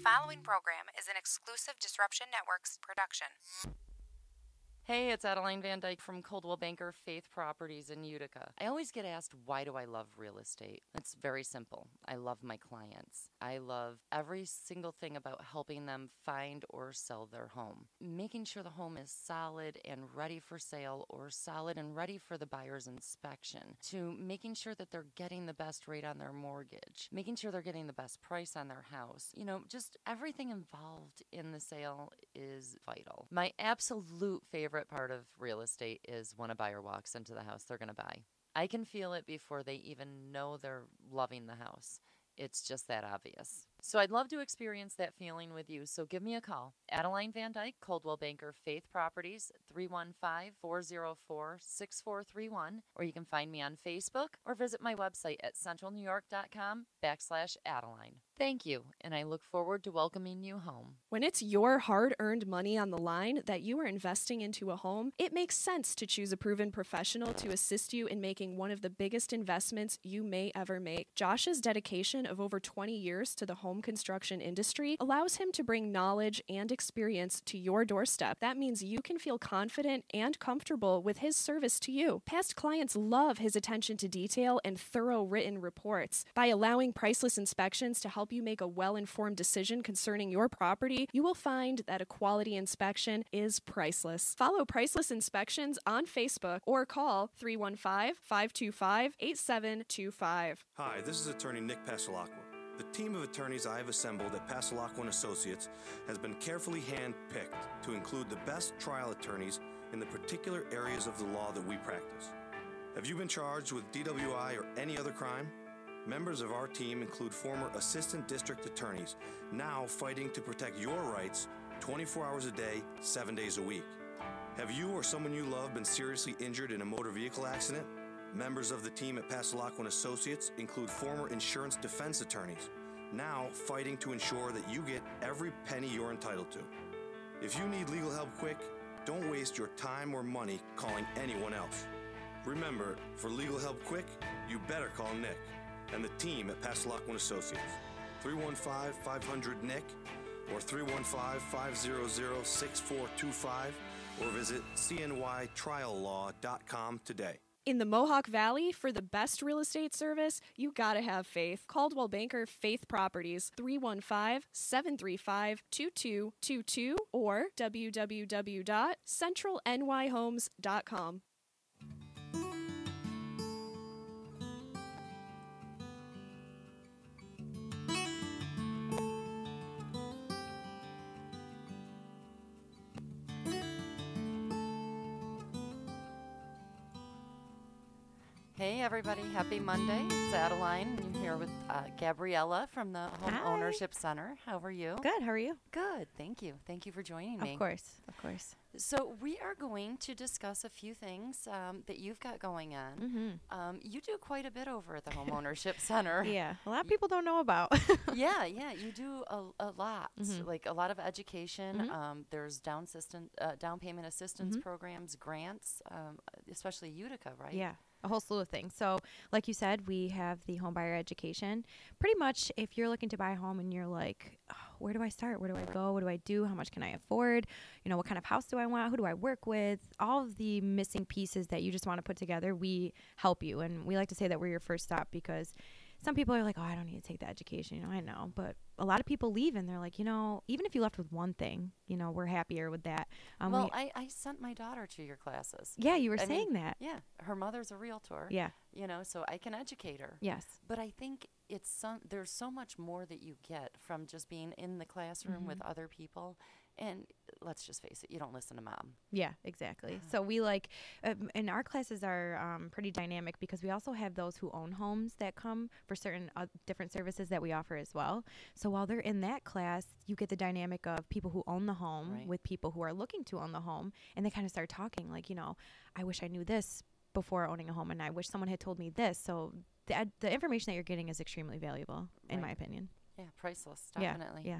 following program is an exclusive Disruption Networks production. Hey, it's Adeline Van Dyke from Coldwell Banker Faith Properties in Utica. I always get asked, why do I love real estate? It's very simple. I love my clients. I love every single thing about helping them find or sell their home. Making sure the home is solid and ready for sale or solid and ready for the buyer's inspection, to making sure that they're getting the best rate on their mortgage, making sure they're getting the best price on their house. You know, just everything involved in the sale is vital. My absolute favorite part of real estate is when a buyer walks into the house they're going to buy. I can feel it before they even know they're loving the house. It's just that obvious. So I'd love to experience that feeling with you. So give me a call. Adeline Van Dyke, Coldwell Banker Faith Properties, 315-404-6431. Or you can find me on Facebook or visit my website at centralnewyork.com/Adeline. Thank you, and I look forward to welcoming you home. When it's your hard-earned money on the line that you are investing into a home, it makes sense to choose a proven professional to assist you in making one of the biggest investments you may ever make. Josh's dedication of over 20 years to the home construction industry allows him to bring knowledge and experience to your doorstep. That means you can feel confident and comfortable with his service to you. Past clients love his attention to detail and thorough written reports. By allowing Priceless Inspections to help you make a well-informed decision concerning your property, you will find that a quality inspection is priceless. Follow Priceless Inspections on Facebook or call 315-525-8725. Hi, this is attorney Nick Pasalacqua. The team of attorneys I have assembled at Pasalacqua & Associates has been carefully hand-picked to include the best trial attorneys in the particular areas of the law that we practice. Have you been charged with DWI or any other crime? Members of our team include former assistant district attorneys, now fighting to protect your rights 24 hours a day, 7 days a week. Have you or someone you love been seriously injured in a motor vehicle accident? Members of the team at Pasalacqua & Associates include former insurance defense attorneys, now fighting to ensure that you get every penny you're entitled to. If you need legal help quick, don't waste your time or money calling anyone else. Remember, for legal help quick, you better call Nick and the team at Pasalacqua & Associates, 315-500-NICK or 315-500-6425, or visit cnytriallaw.com today. In the Mohawk Valley, for the best real estate service, you gotta have faith. Coldwell Banker Faith Properties, 315-735-2222 or www.centralnyhomes.com. Hey everybody, happy Monday. It's Adeline. I'm here with Garbriella from the Home Hi. Ownership Center. How are you? Good. How are you? Good, thank you. Thank you for joining me. Of course. Of course. So we are going to discuss a few things that you've got going on. You do quite a bit over at the Home Ownership Center. Yeah. A lot of people don't know about. Yeah, you do a lot, like a lot of education. There's down payment assistance programs, grants, especially Utica, right? Yeah. A whole slew of things. So like you said, we have the home buyer education. Pretty much if you're looking to buy a home and you're like, oh, where do I start? Where do I go? What do I do? How much can I afford? You know, what kind of house do I want? Who do I work with? All of the missing pieces that you just want to put together, we help you. And we like to say that we're your first stop because some people are like, oh, I don't need to take the education. You know, I know. But a lot of people leave and they're like, you know, even if you left with one thing, you know, we're happier with that. Well, I sent my daughter to your classes. Yeah, you were saying that. Yeah. Her mother's a realtor. Yeah. You know, so I can educate her. Yes. But I think there's so much more that you get from just being in the classroom with other people. And let's just face it, you don't listen to mom. Yeah, exactly. So we like, and our classes are pretty dynamic because we also have those who own homes that come for certain different services that we offer as well. So while they're in that class, you get the dynamic of people who own the home with people who are looking to own the home. And they kind of start talking like, you know, I wish I knew this before owning a home and I wish someone had told me this. So the information that you're getting is extremely valuable, in my opinion. Yeah, priceless, definitely. Yeah.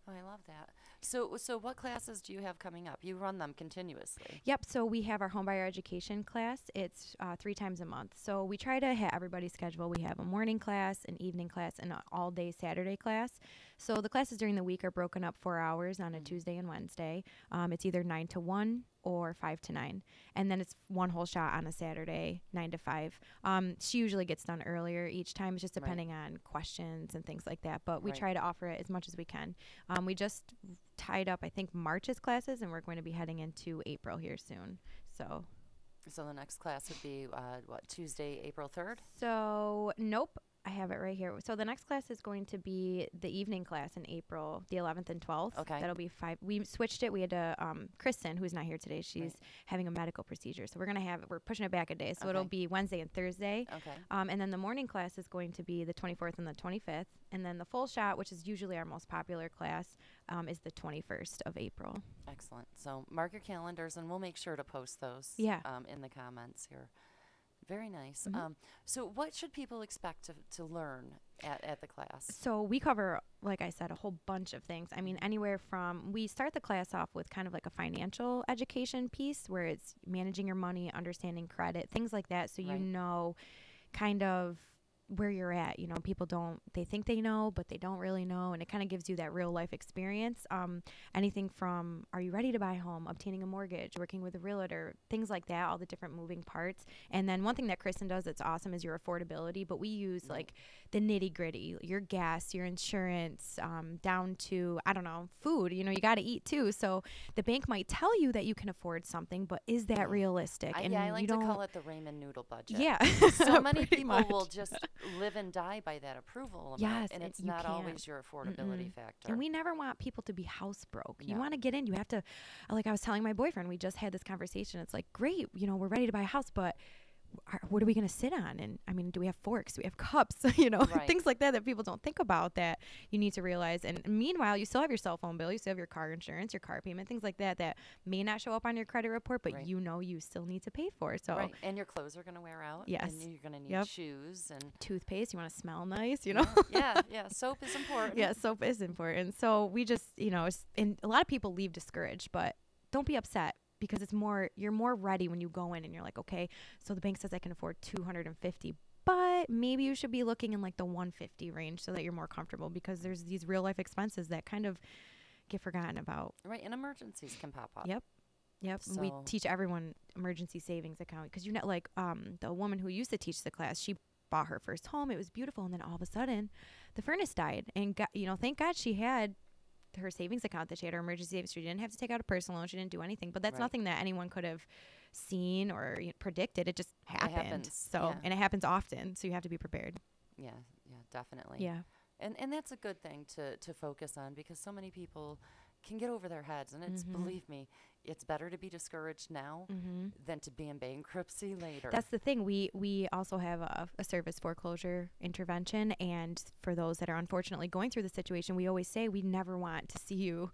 Oh, I love that. So what classes do you have coming up? You run them continuously. Yep. So we have our homebuyer education class. It's 3 times a month. So we try to hit everybody's schedule. We have a morning class, an evening class, and an all-day Saturday class. So the classes during the week are broken up 4 hours on a Tuesday and Wednesday. It's either 9 to 1 or 5 to 9. And then it's one whole shot on a Saturday, 9 to 5. She usually gets done earlier each time. It's just depending on questions and things like that. But we try to offer it as much as we can. We just tied up, I think, March's classes, and we're going to be heading into April here soon. So the next class would be, Tuesday, April 3rd? So, nope. I have it right here. So the next class is going to be the evening class in April, the 11th and 12th. Okay. That'll be 5. We switched it. We had to, Kristen, who's not here today, she's having a medical procedure. So we're pushing it back a day. So it'll be Wednesday and Thursday. Okay. And then the morning class is going to be the 24th and the 25th. And then the full shot, which is usually our most popular class, is the 21st of April. Excellent. So mark your calendars, and we'll make sure to post those in the comments here. Very nice. So what should people expect to learn at the class? So we cover, like I said, a whole bunch of things. I mean, anywhere from, we start the class off with kind of like a financial education piece where it's managing your money, understanding credit, things like that. So you know kind of where you're at. You know, people they think they know, but they don't really know. And it kind of gives you that real life experience. Anything from, are you ready to buy a home, obtaining a mortgage, working with a realtor, things like that, all the different moving parts. And then one thing that Kristen does that's awesome is your affordability, but we use like the nitty gritty, your gas, your insurance, down to, I don't know, food. You know, you got to eat too. So the bank might tell you that you can afford something, but is that realistic? I like to call it the ramen noodle budget. Yeah. So many people will just live and die by that approval amount, yes, and it's you not can't. always your affordability factor. And we never want people to be house broke. You want to get in, you have to, like I was telling my boyfriend, we just had this conversation. It's like, great, you know, we're ready to buy a house, but what are we going to sit on? And I mean, do we have forks? Do we have cups? You know, things like that people don't think about that you need to realize. And meanwhile, you still have your cell phone bill, you still have your car insurance, your car payment, things like that may not show up on your credit report, but you know you still need to pay for. So and your clothes are going to wear out. Yes. And you're going to need shoes and toothpaste. You want to smell nice, you know? Yeah. Soap is important. Yeah, soap is important. So we just, you know, and a lot of people leave discouraged, but don't be upset. Because you're more ready when you go in and you're like, okay, so the bank says I can afford $250, but maybe you should be looking in like the $150 range so that you're more comfortable, because there's these real life expenses that kind of get forgotten about. Right, and emergencies can pop up. Yep. So We teach everyone emergency savings account, because you're not like the woman who used to teach the class, she bought her first home. It was beautiful, and then all of a sudden the furnace died, and thank God she had her savings account, that she had her emergency savings. She didn't have to take out a personal loan. She didn't do anything. But that's nothing that anyone could have seen or predicted. It just happened. It happens. And it happens often. So you have to be prepared. Yeah, definitely. Yeah. And that's a good thing to focus on, because so many people can get over their heads. And it's, believe me, it's better to be discouraged now than to be in bankruptcy later. That's the thing. We also have a service foreclosure intervention. And for those that are unfortunately going through the situation, we always say we never want to see you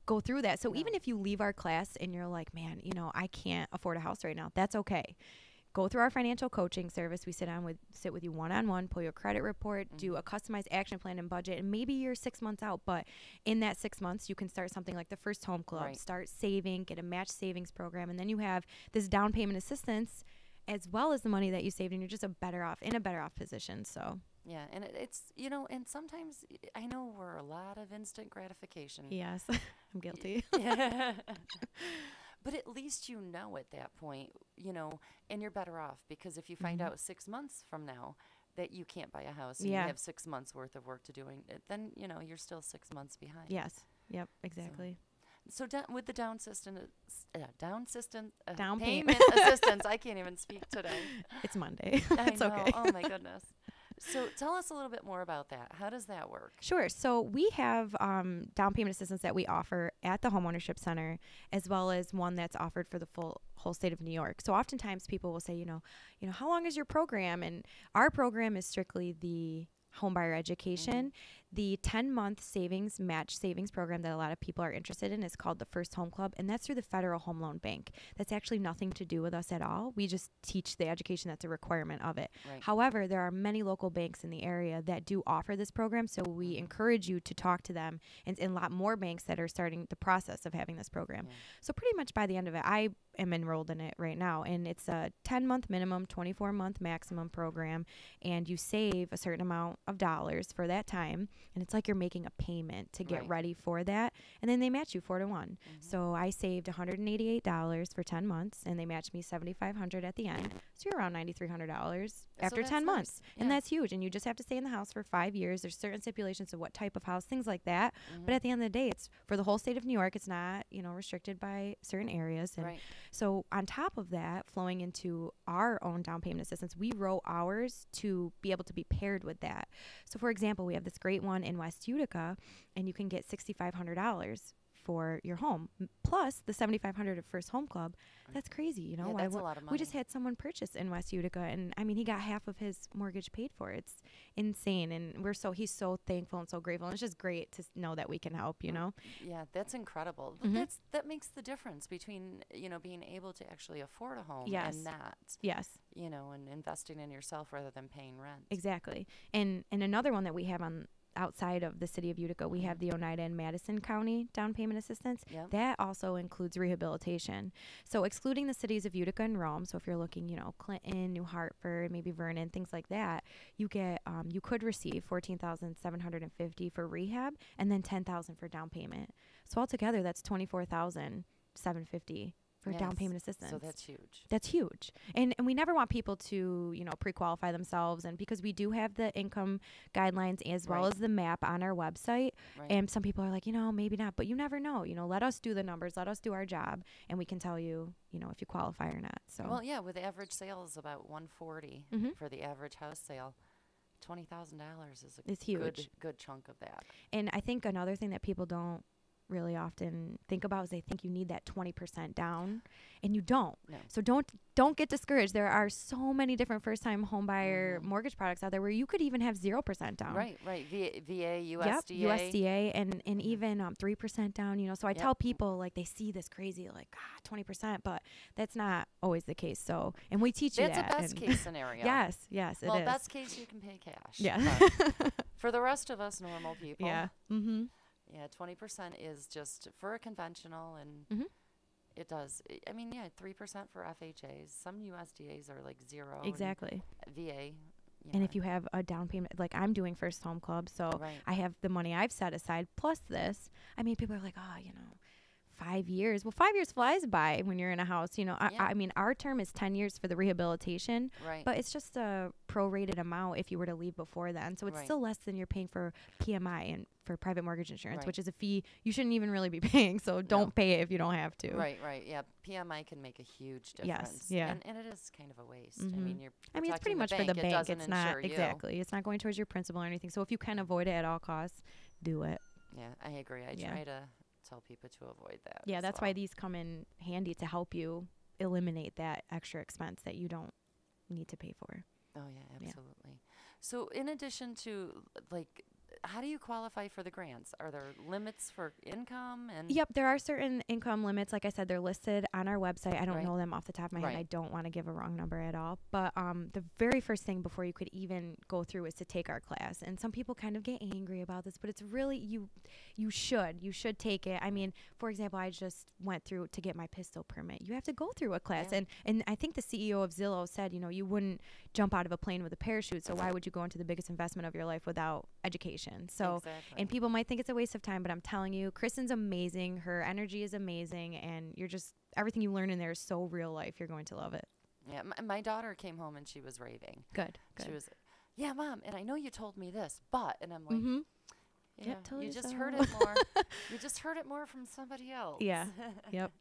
go through that. So even if you leave our class and you're like, man, you know, I can't afford a house right now, that's okay. Go through our financial coaching service. We sit with you one-on-one, pull your credit report, do a customized action plan and budget, and maybe you're 6 months out, but in that 6 months, you can start something like the First Home Club, start saving, get a match savings program, and then you have this down payment assistance as well as the money that you saved, and you're just in a better off position. So yeah, and it's, you know, and sometimes I know we're a lot of instant gratification. Yes, I'm guilty. Yeah. But at least you know at that point, you know, and you're better off, because if you find out 6 months from now that you can't buy a house and you have 6 months worth of work to doing it, then, you know, you're still 6 months behind. Yes. Yep. Exactly. So with the down Down payment assistance, I can't even speak today. It's Monday. It's I know. okay. Oh my goodness. So tell us a little bit more about that. How does that work? Sure. So we have down payment assistance that we offer at the Homeownership Center, as well as one that's offered for the whole state of New York. So oftentimes people will say, you know, how long is your program? And our program is strictly the homebuyer education. The 10-month savings match savings program that a lot of people are interested in is called the First Home Club, and that's through the Federal Home Loan Bank. That's actually nothing to do with us at all. We just teach the education that's a requirement of it. Right. However, there are many local banks in the area that do offer this program, so we encourage you to talk to them, and a lot more banks that are starting the process of having this program. Yeah. So pretty much by the end of it, I am enrolled in it right now, and it's a 10-month minimum, 24-month maximum program, and you save a certain amount of dollars for that time, and it's like you're making a payment to get Right. ready for that, and then they match you 4-to-1. So I saved $188 for 10 months, and they matched me $7,500 at the end, so you're around $9,300 after that's 10 months, nice. and Yeah. that's huge. And you just have to stay in the house for 5 years. There's certain stipulations of what type of house, things like that, but at the end of the day, it's for the whole state of New York. It's not, restricted by certain areas. And Right. so on top of that, flowing into our own down payment assistance, we wrote ours to be able to be paired with that. So for example, we have this great one in West Utica, and you can get $6,500 for your home, plus the $7,500 at First Home Club. That's crazy, Yeah, Why that's a would- lot of We just money. had someone purchase in West Utica, and I mean, he got half of his mortgage paid for. It's insane, and he's so thankful and so grateful. And it's just great to know that we can help. Yeah, that's incredible. Mhm. That makes the difference between, being able to actually afford a home Yes. and not, Yes. and investing in yourself rather than paying rent. Exactly. And another one that we have on outside of the city of Utica, we have the Oneida and Madison County down payment assistance. Yep. That also includes rehabilitation. So excluding the cities of Utica and Rome, so if you're looking, Clinton, New Hartford, maybe Vernon, things like that, you get you could receive $14,750 for rehab and then $10,000 for down payment. So altogether that's $24,750 for down Yes. payment assistance. So that's huge. That's huge. And we never want people to, pre-qualify themselves. And because we do have the income guidelines as well Right. as the map on our website. Right. And some people are like, maybe not. But you never know. Let us do the numbers. Let us do our job. And we can tell you, if you qualify or not. So Well, yeah, with average sales about 140 Mhm. for the average house sale, $20,000 is a It's huge. good chunk of that. And I think another thing that people don't really often think about is they think you need that 20% down, and you don't. No. So don't get discouraged. There are so many different first-time home buyer mortgage products out there where you could even have 0% down. Right. VA, Yep, USDA. USDA, and even 3% down. So I Yep. tell people, like, they see this crazy 20%, but that's not always the case. So, and we teach you That's that. a best and- case scenario. Yes, it Well, is. best case you can pay cash. Yeah. But for the rest of us normal people. Yeah. Mm-hmm. Yeah, 20% is just for a conventional, and Mhm. it does. 3% for FHAs. Some USDAs are like 0. Exactly. And VA. And if you have a down payment, like I'm doing First Home Club, so Right. I have the money I've set aside plus this. I mean, people are like, 5 years. Well, 5 years flies by when you're in a house. I mean, our term is 10 years for the rehabilitation, Right. but it's just a prorated amount if you were to leave before then. So it's Right. still less than you're paying for PMI and for private mortgage insurance, Right. which is a fee you shouldn't even really be paying. So don't pay it if you don't have to. Right. Yeah, PMI can make a huge difference. yeah. And it is kind of a waste. Mhm. I mean, you're I mean, it's pretty protecting much for the It bank. doesn't It's not insure you. exactly. It's not going towards your principal or anything. So if you can avoid it at all costs, do it. Yeah, I agree. I Yeah. try to tell people to avoid that. Yeah, as that's well. why these come in handy to help you eliminate that extra expense that you don't need to pay for. Oh, yeah, Yeah. absolutely. So in addition to, how do you qualify for the grants? Are there limits for income? And Yep, there are certain income limits. Like I said, they're listed on our website. I don't Right. know them off the top of my head. Right. I don't want to give a wrong number at all. But the very first thing before you could even go through is to take our class. And some people kind of get angry about this, but it's really you should take it. I mean, for example, I just went through to get my pistol permit. You have to go through a class. Yeah. And I think the CEO of Zillow said, you wouldn't jump out of a plane with a parachute. So why would you go into the biggest investment of your life without education? So Exactly. and people might think it's a waste of time, but I'm telling you, Kristen's amazing. Her energy is amazing. And everything you learn in there is so real life. You're going to love it. Yeah, my daughter came home and she was raving. Good. She was, yeah, Mom, and I know you told me this, but, and I'm like, Mm-hmm. yeah, tell you you just so." heard it more. You just heard it more from somebody else. Yeah. Yep.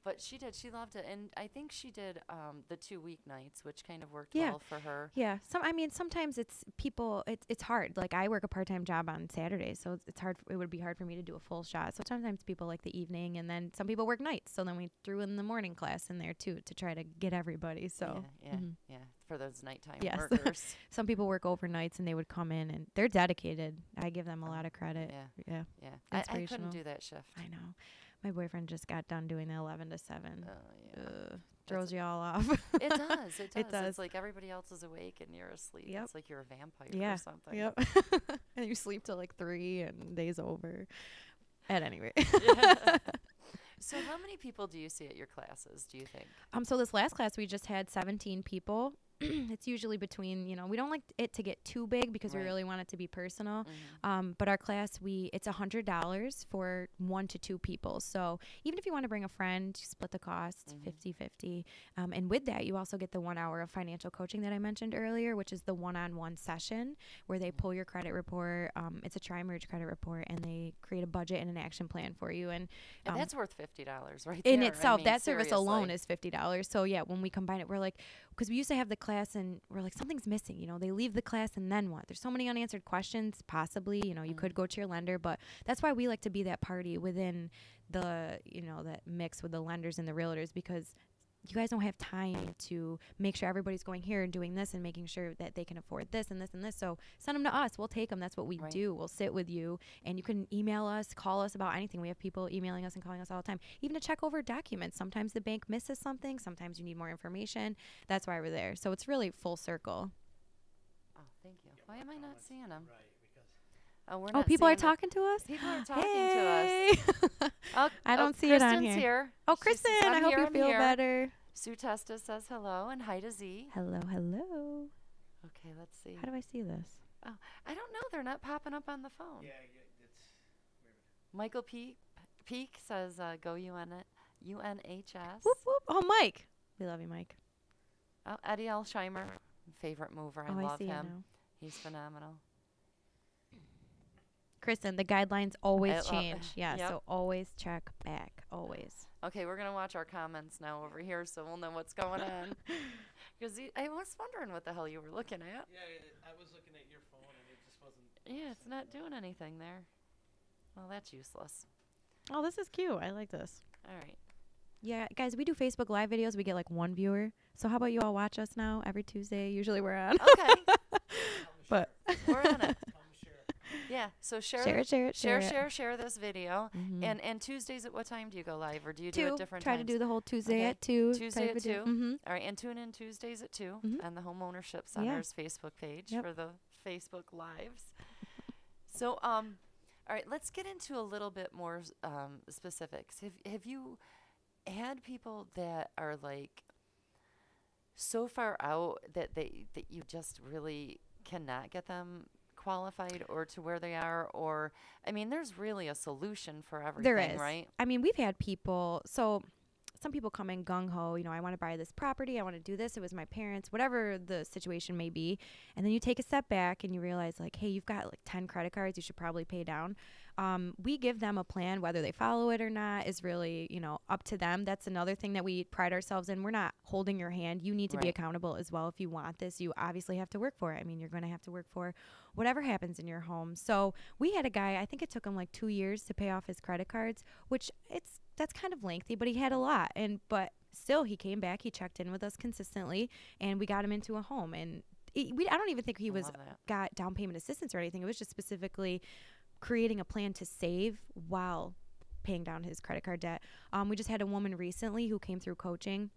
But she did. She loved it. And I think she did the 2 weeknights, which kind of worked Yeah. well for her. Yeah. I mean, sometimes it's people, it's hard. Like I work a part-time job on Saturdays, so it's hard. It would be hard for me to do a full shot. So sometimes people like the evening, and then some people work nights. So then we threw in the morning class in there too to try to get everybody. So Yeah. For those nighttime Yes. workers. some people work overnights and they would come in and they're dedicated. I give them a lot of credit. Yeah. Yeah. I Inspirational. couldn't do that shift. I know. My boyfriend just got done doing the 11 to 7. Oh, yeah. Throws you all off. It does. It does. It does. It's like everybody else is awake and you're asleep. Yep. It's like you're a vampire Yeah. or something. Yep. And you sleep till like 3 and day's over. At any rate. Yeah. So how many people do you see at your classes, do you think? So this last class we just had 17 people. It's usually between, we don't like it to get too big because we Right. really want it to be personal. Mhm. But our class, it's $100 for 1 to 2 people. So even if you want to bring a friend, you split the cost Mhm. 50-50. And with that, you also get the 1 hour of financial coaching that I mentioned earlier, which is the one-on-one session where they pull your credit report. It's a tri-merge credit report, and they create a budget and an action plan for you. And And that's worth $50 right there. in I itself, mean, that service alone seriously. is $50. So yeah, when we combine it, we're like, because we used to have the class and we're like, something's missing. They leave the class and then what? There's so many unanswered questions. Possibly, you could go to your lender, but that's why we like to be that party within the, that mix with the lenders and the realtors, because you guys don't have time to make sure everybody's going here and doing this and making sure that they can afford this and this and this. So send them to us. We'll take them. That's what we Right. do. We'll sit with you, and you can email us, call us about anything. We have people emailing us and calling us all the time, even to check over documents. Sometimes the bank misses something. Sometimes you need more information. That's why we're there. So it's really full circle. Oh, thank you. Why am I not seeing them? Oh, we're Oh, not people are seeing them. talking to us? People are talking to us. Hey. Oh, I don't see it on Kristen's here. Oh, Oh, She says, Kristen, I "I'm hope here, you I'm feel here." better. Sue Testa says hello and hi to Z. Hello, hello. Okay, let's see. How do I see this? Oh, I don't know. They're not popping up on the phone. Yeah, it's Michael Peak says go UNHS. Whoop, whoop. Oh, Mike. We love you, Mike. Oh, Eddie Alsheimer, favorite mover. I Oh, love see it him. now. He's phenomenal. Kristen, the guidelines always I love- change. Yeah, Yep. so always check back. Always. Okay, we're gonna watch our comments now over here, so we'll know what's going on. Because I was wondering what the hell you were looking at. yeah. I was looking at your phone and it just wasn't. Yeah, it's not doing anything there. Well, that's useless. Oh, this is cute. I like this. All right. Yeah, guys, we do Facebook Live videos. We get like 1 viewer. So how about you all watch us now every Tuesday? Usually we're on. Okay, But we're on it. Come share. Yeah. So share share it. this video. Mhm. And Tuesdays at what time do you go live, or do you do 2. it different Try times? to do the whole Tuesday Okay. at 2. Tuesday at 2. Mm-hmm. All right, and tune in Tuesdays at 2 Mhm. on the Home Ownership Yeah. Center's Facebook page Yep. for the Facebook Lives. So, all right, let's get into a little bit more specifics. Have you had people that are like so far out that you just really cannot get them qualified or to where they are? Or I mean, there's really a solution for everything, There is. right? I mean, we've had people. So some people come in gung ho. I want to buy this property. I want to do this. It was my parents, whatever the situation may be. And then you take a step back and you realize, like, hey, you've got like 10 credit cards. You should probably pay down. We give them a plan. Whether they follow it or not is really, up to them. That's another thing that we pride ourselves in. We're not holding your hand. You need to be Right. accountable as well. If you want this, you obviously have to work for it. I mean, you're going to have to work for whatever happens in your home. So we had a guy, I think it took him like 2 years to pay off his credit cards, which that's kind of lengthy, but he had a lot. But still, he came back, he checked in with us consistently, and we got him into a home. And I don't even think he I was love that. got down payment assistance or anything. It was just specifically creating a plan to save while paying down his credit card debt. We just had a woman recently who came through coaching,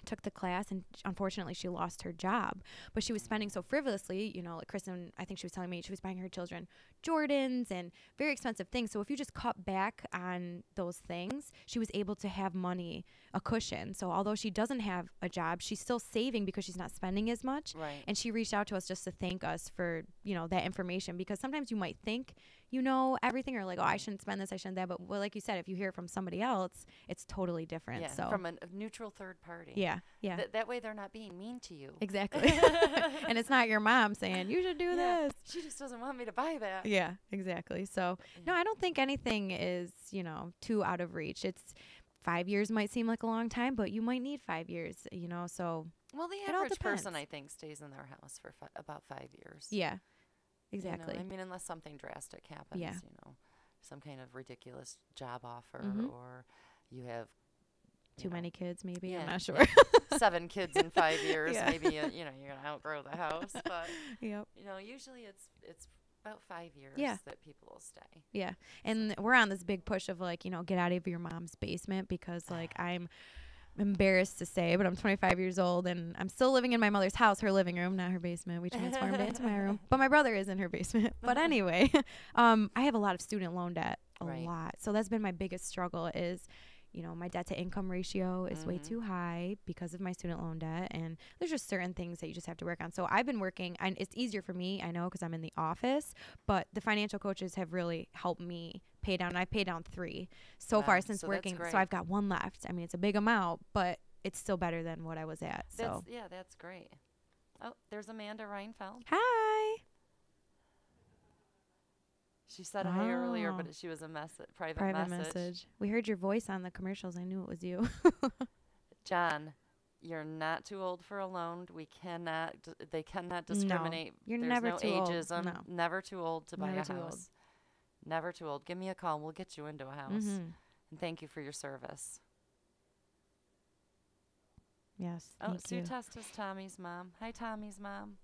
took the class, and unfortunately she lost her job, but she was spending so frivolously, like Kristen, I think she was telling me she was buying her children Jordans and very expensive things. So if you just cut back on those things, she was able to have money, a cushion. So although she doesn't have a job, she's still saving because she's not spending as much. Right. And she reached out to us just to thank us for, that information, because sometimes you might think you know everything, or like, oh, I shouldn't spend this, I shouldn't that. But like you said, if you hear it from somebody else, it's totally different. Yeah, So from a neutral third party. yeah. That way they're not being mean to you. Exactly. And it's not your mom saying, you should do Yeah, this. She just doesn't want me to buy that. Yeah, exactly. So, no, I don't think anything is, too out of reach. It's 5 years might seem like a long time, but you might need 5 years, you know, so. Well, the It all average person, depends. I think, stays in their house for about 5 years. Yeah, You know, exactly. I mean, unless something drastic happens, Yeah. you know, some kind of ridiculous job offer, Mhm. or you have Too many kids, maybe. yeah, I'm not sure. yeah. 7 kids in 5 years. Yeah. Maybe you know you're gonna outgrow the house, but Yep. you know usually it's about 5 years Yeah. that people will stay. Yeah. And we're on this big push of like, you know, get out of your mom's basement because like I'm embarrassed to say, but I'm 25 years old and I'm still living in my mother's house, her living room, not her basement. We transformed it into my room. But my brother is in her basement. But anyway, I have a lot of student loan debt, a Right. lot. So that's been my biggest struggle is, you know, my debt to income ratio is way too high because of my student loan debt. And there's just certain things that you just have to work on. So I've been working, and it's easier for me, I know, because I'm in the office, but the financial coaches have really helped me pay down. I've paid down 3 so Wow, far since so that's working. great. So I've got 1 left. I mean, it's a big amount, but it's still better than what I was at. So That's great. Oh, there's Amanda Reinfeld. hi. She said hi earlier, Oh. but she was a private Private message. message. We heard your voice on the commercials. I knew it was you. John, you're not too old for a loan. They cannot discriminate. you're There's never no too old. ageism. No. Never too old to buy Never a too house. old. Never too old. Give me a call. We'll get you into a house. Mhm. And thank you for your service. Yes. Oh, Thank Sue you. Test is Tommy's mom. Hi, Tommy's mom.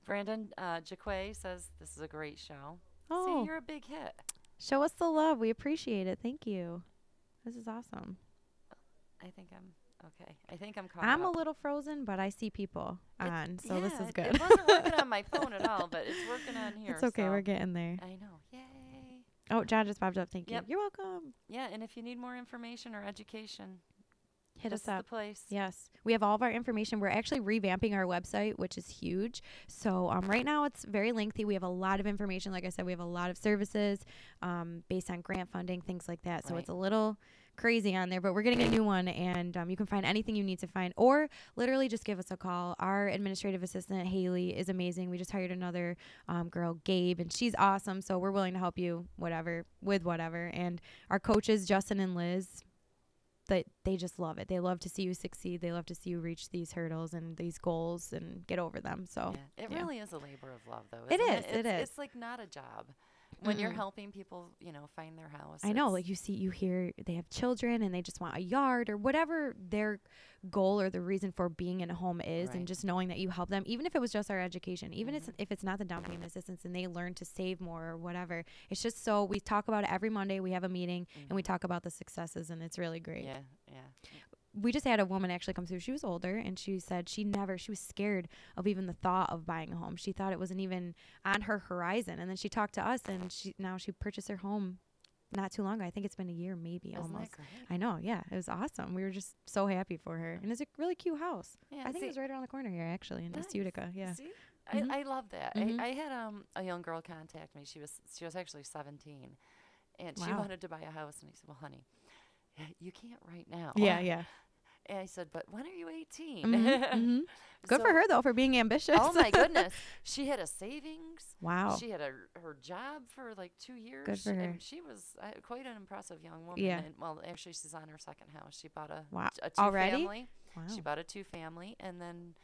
Brandon Jaquay says, this is a great show. Oh, See, you're a big hit. show us the love. We appreciate it. Thank you. This is awesome. I think I'm okay. I think I'm caught I'm a up. little frozen, but I see people on, so this Yeah, is it- good. It wasn't working on my phone at all, but it's working on here. It's okay. so We're getting there. I know. Yay. Oh, John just popped up. Thank Yep. you. You're welcome. Yeah, and if you need more information or education, Hit this us is up. the place. Yes, we have all of our information. We're actually revamping our website, which is huge. So right now it's very lengthy. We have a lot of information. Like I said, we have a lot of services based on grant funding, things like that. So Right. it's a little crazy on there, but we're getting a new one, and you can find anything you need to find, or literally just give us a call. Our administrative assistant, Haley, is amazing. We just hired another girl, Gabe, and she's awesome. So we're willing to help you with whatever. And our coaches, Justin and Liz, they just love it. They love to see you succeed. They love to see you reach these hurdles and these goals and get over them. So Yeah. It yeah. really is a labor of love, though. It isn't is, it is. It's like not a job. When you're Mm-mm. helping people, find their house. I know, it's- like you hear they have children and they just want a yard or whatever their goal or the reason for being in a home is, Right. and just knowing that you help them, even if it was just our education, even Mhm. if it's not the down payment assistance and they learn to save more or whatever. It's just so we talk about it every Monday. We have a meeting and we talk about the successes, and it's really great. Yeah. We just had a woman actually come through. She was older, and she said she was scared of even the thought of buying a home. She thought it wasn't even on her horizon. And then she talked to us, and now she purchased her home not too long ago. I think it's been a year, maybe Isn't almost. that great? I know. Yeah, it was awesome. We were just so happy for her. And it's a really cute house. Yeah, I think see- it was right around the corner here, actually, in East Nice. Utica. Yeah. See? Mhm. I love that. Mhm. I had a young girl contact me. She was actually 17, and she Wow. wanted to buy a house. And I said, "Well, honey, you can't right now." Yeah, yeah. And I said, "But when are you 18?" Mhm. Good for So- her, though, for being ambitious. Oh my goodness, she had a savings. Wow. She had her job for like 2 years. Good for her. And she was quite an impressive young woman. Yeah. And, well, actually, she's on her second house. She bought a Wow. a Already? two-family. Wow. She bought a 2-family, and then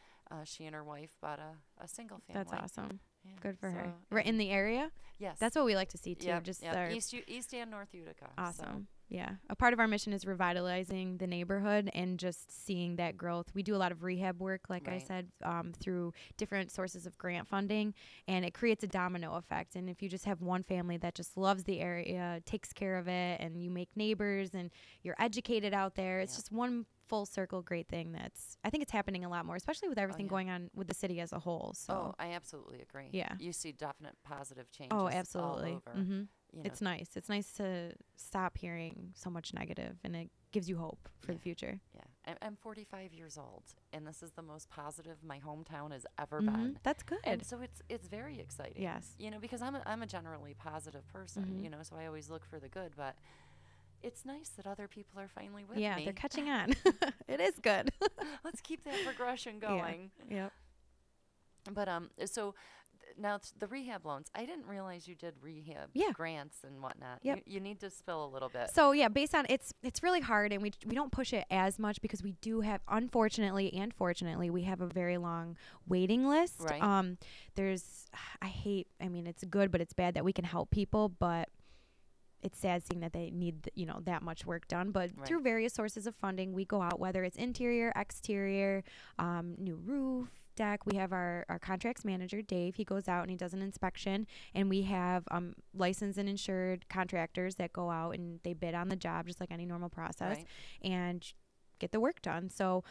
she and her wife bought a single family. That's awesome. Yeah, Good for her. so, Right in the area? Yes. That's what we like to see, too. Yep, Just yep. our East and North Utica. so. Awesome. Yeah. A part of our mission is revitalizing the neighborhood and just seeing that growth. We do a lot of rehab work, like I Right. said, through different sources of grant funding, and it creates a domino effect. And if you just have one family that just loves the area, takes care of it, and you make neighbors and you're educated out there, it's Yep. just one full circle great thing I think it's happening a lot more, especially with everything yeah. going on with the city as a whole. So Oh, I absolutely agree. Yeah. You see definite positive changes. Oh, absolutely. All over. Mm-hmm. You know, It's nice. It's nice to stop hearing so much negative, and it gives you hope for the Yeah. future. yeah. I'm 45 years old, and this is the most positive my hometown has ever Mhm. been. That's good. And so it's very exciting. Yes. Because I'm a generally positive person. Mhm. So I always look for the good, but it's nice that other people are finally with Yeah, me. they're catching on. It is good. Let's keep that progression going. Yep. But so Now, the rehab loans, I didn't realize you did rehab Yeah. grants and whatnot. Yep. You need to spill a little bit. So yeah, based on it's really hard, and we don't push it as much because we do have, unfortunately and fortunately, we have a very long waiting list. Right. I mean, it's good, but it's bad that we can help people, but it's sad seeing that they need, that much work done. But Right. through various sources of funding, we go out, whether it's interior, exterior, new roof, deck. We have our contracts manager, Dave. He goes out and he does an inspection, and we have licensed and insured contractors that go out and they bid on the job just like any normal process, Right. and get the work done. So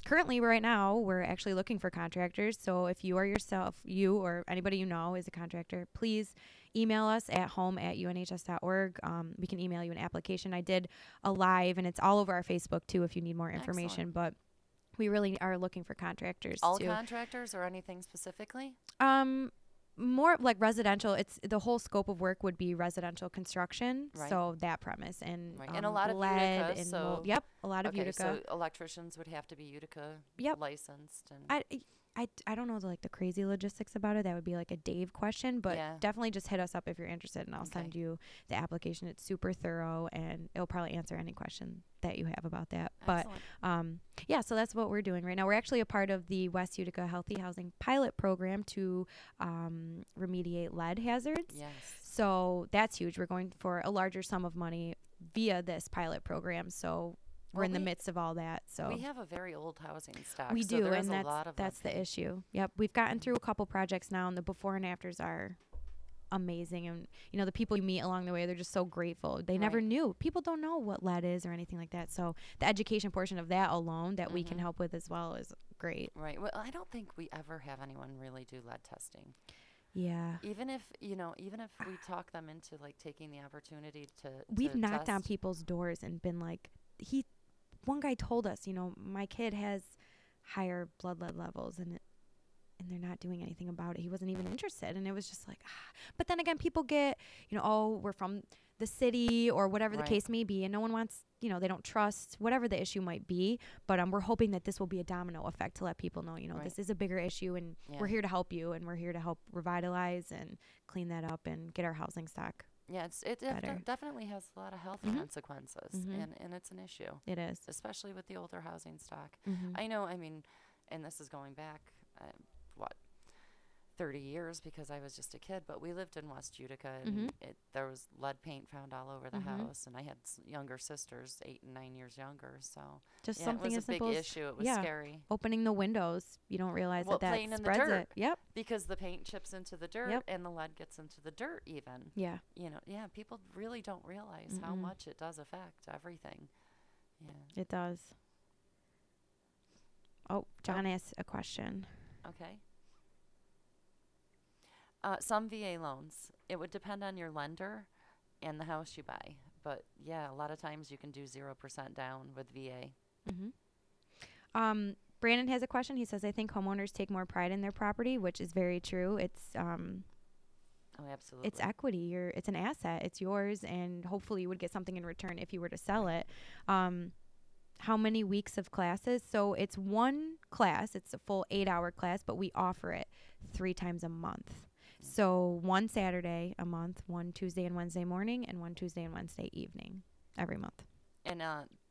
currently right now we're actually looking for contractors. So if you or anybody you know is a contractor, please email us at home@unhs.org. We can email you an application. I did a live, and it's all over our Facebook too if you need more information. Excellent. But we really are looking for contractors All too. contractors or anything specifically? More like residential. It's the whole scope of work would be residential construction. Right. So that premise and Right. And a lot of lead Utica, and so- mold. Yep, a lot of Okay, Utica. so electricians would have to be Utica Yep. licensed. And I don't know the crazy logistics about it. That would be like a Dave question, but Yeah. definitely just hit us up if you're interested, and I'll Okay. send you the application. It's super thorough, and it'll probably answer any question that you have about that. Excellent. But yeah, so that's what we're doing right now. We're actually a part of the West Utica Healthy Housing Pilot Program to remediate lead hazards. Yes. So that's huge. We're going for a larger sum of money via this pilot program. So we're Well, in the we- midst of all that. So We have a very old housing stock. we so do, there is and a lot of that's the them. issue. Yep, we've gotten through a couple projects now, and the before and afters are amazing. And the people you meet along the way, they're just so grateful. They never Right. knew. People don't know what lead is or anything like that. So the education portion of that alone that we can Mhm. help with as well is great. Right. Well, I don't think we ever have anyone really do lead testing. Yeah. Even if we talk them into taking the opportunity to We've knocked on test. people's doors and been like, one guy told us, my kid has higher blood lead levels, and they're not doing anything about it. He wasn't even interested. And it was just like, but then again, people get, we're from the city or whatever the Right. case may be. And no one wants, they don't trust whatever the issue might be. But we're hoping that this will be a domino effect to let people know, Right. this is a bigger issue, and Yeah. we're here to help you, and we're here to help revitalize and clean that up and get our housing stock. Yeah, better. definitely has a lot of health Mhm. consequences, Mhm. and it's an issue, It is. especially with the older housing stock. Mhm. I know, and this is going back, 30 years because I was just a kid, but we lived in West Utica, and Mhm. there was lead paint found all over the Mhm. house, and I had younger sisters, 8 and 9 years younger, so Just yeah, something it as was a big simple as issue. It was yeah. scary opening the windows. You don't realize Well, that playing in the spreads dirt. it. Yep. because the paint chips into the dirt Yep. and the lead gets into the dirt even. Yeah. People really don't realize how Mm-mm. much it does affect everything. Yeah. It does. Oh, John asked a question. Okay. Some VA loans. It would depend on your lender and the house you buy. But yeah, a lot of times you can do 0% down with VA. Mm-hmm. Brandon has a question. He says, I think homeowners take more pride in their property, which is very true. It's Oh, absolutely. it's equity. It's an asset. It's yours, and hopefully you would get something in return if you were to sell it. How many weeks of classes? So it's one class. It's a full 8-hour class, but we offer it 3 times a month. So one Saturday a month, one Tuesday and Wednesday morning, and one Tuesday and Wednesday evening every month. And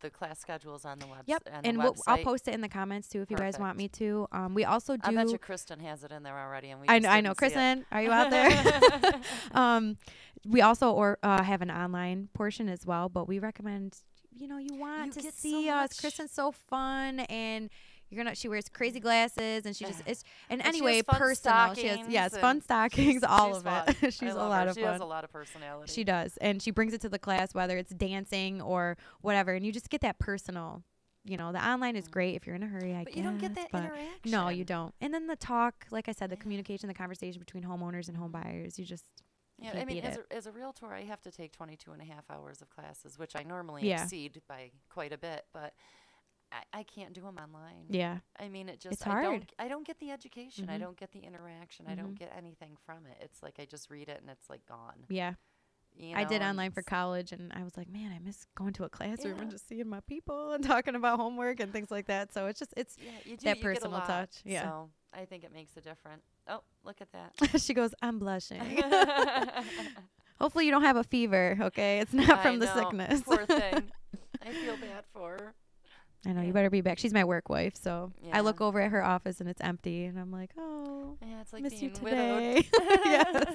the class schedule is on the website. Yep. On And the I'll website. post it in the comments too if you guys want me Perfect. to. We also do. I bet you Kristen has it in there already, and we. I just know, didn't see it. Kristen, are you out there? We also have an online portion as well, but we recommend, you want You to get see so us. much- Kristen's so fun, and she wears crazy glasses, and she just and And she anyway, has fun personal. She has stockings fun and stockings, all she's of fun. it. I She's a love lot her. of She fun. has a lot of personality. She does, and she brings it to the class, whether it's dancing or whatever, and you just get that personal. The online is great if you're in a hurry, I But guess. you don't get that but interaction. no, you don't. And then the talk, like I said, the Yeah. communication, the conversation between homeowners and home buyers, you just Yeah, can't I mean, beat it. as a realtor, I have to take 22.5 hours of classes, which I normally Yeah. exceed by quite a bit, but I can't do them online. Yeah. I mean, it just It's I hard. don't get the education. I Mhm. don't get the interaction. I don't Mhm. get anything from it. It's like I just read it and it's like gone. Yeah. You I know, did and online for it's- college, and I was like, man, I miss going to a classroom and Yeah. just seeing my people and talking about homework and things like that. So it's Yeah, you do. that you get a personal lot. touch. Yeah. So I think it makes a difference. Oh, look at that. She goes, I'm blushing. Hopefully you don't have a fever, okay? It's not from the sickness. Poor thing. I feel bad for her. I know, Yeah. you better be back. She's my work wife, so I Yeah. look over at her office and it's empty, and I'm like, oh, Yeah, it's like miss you being widowed. today. Yes,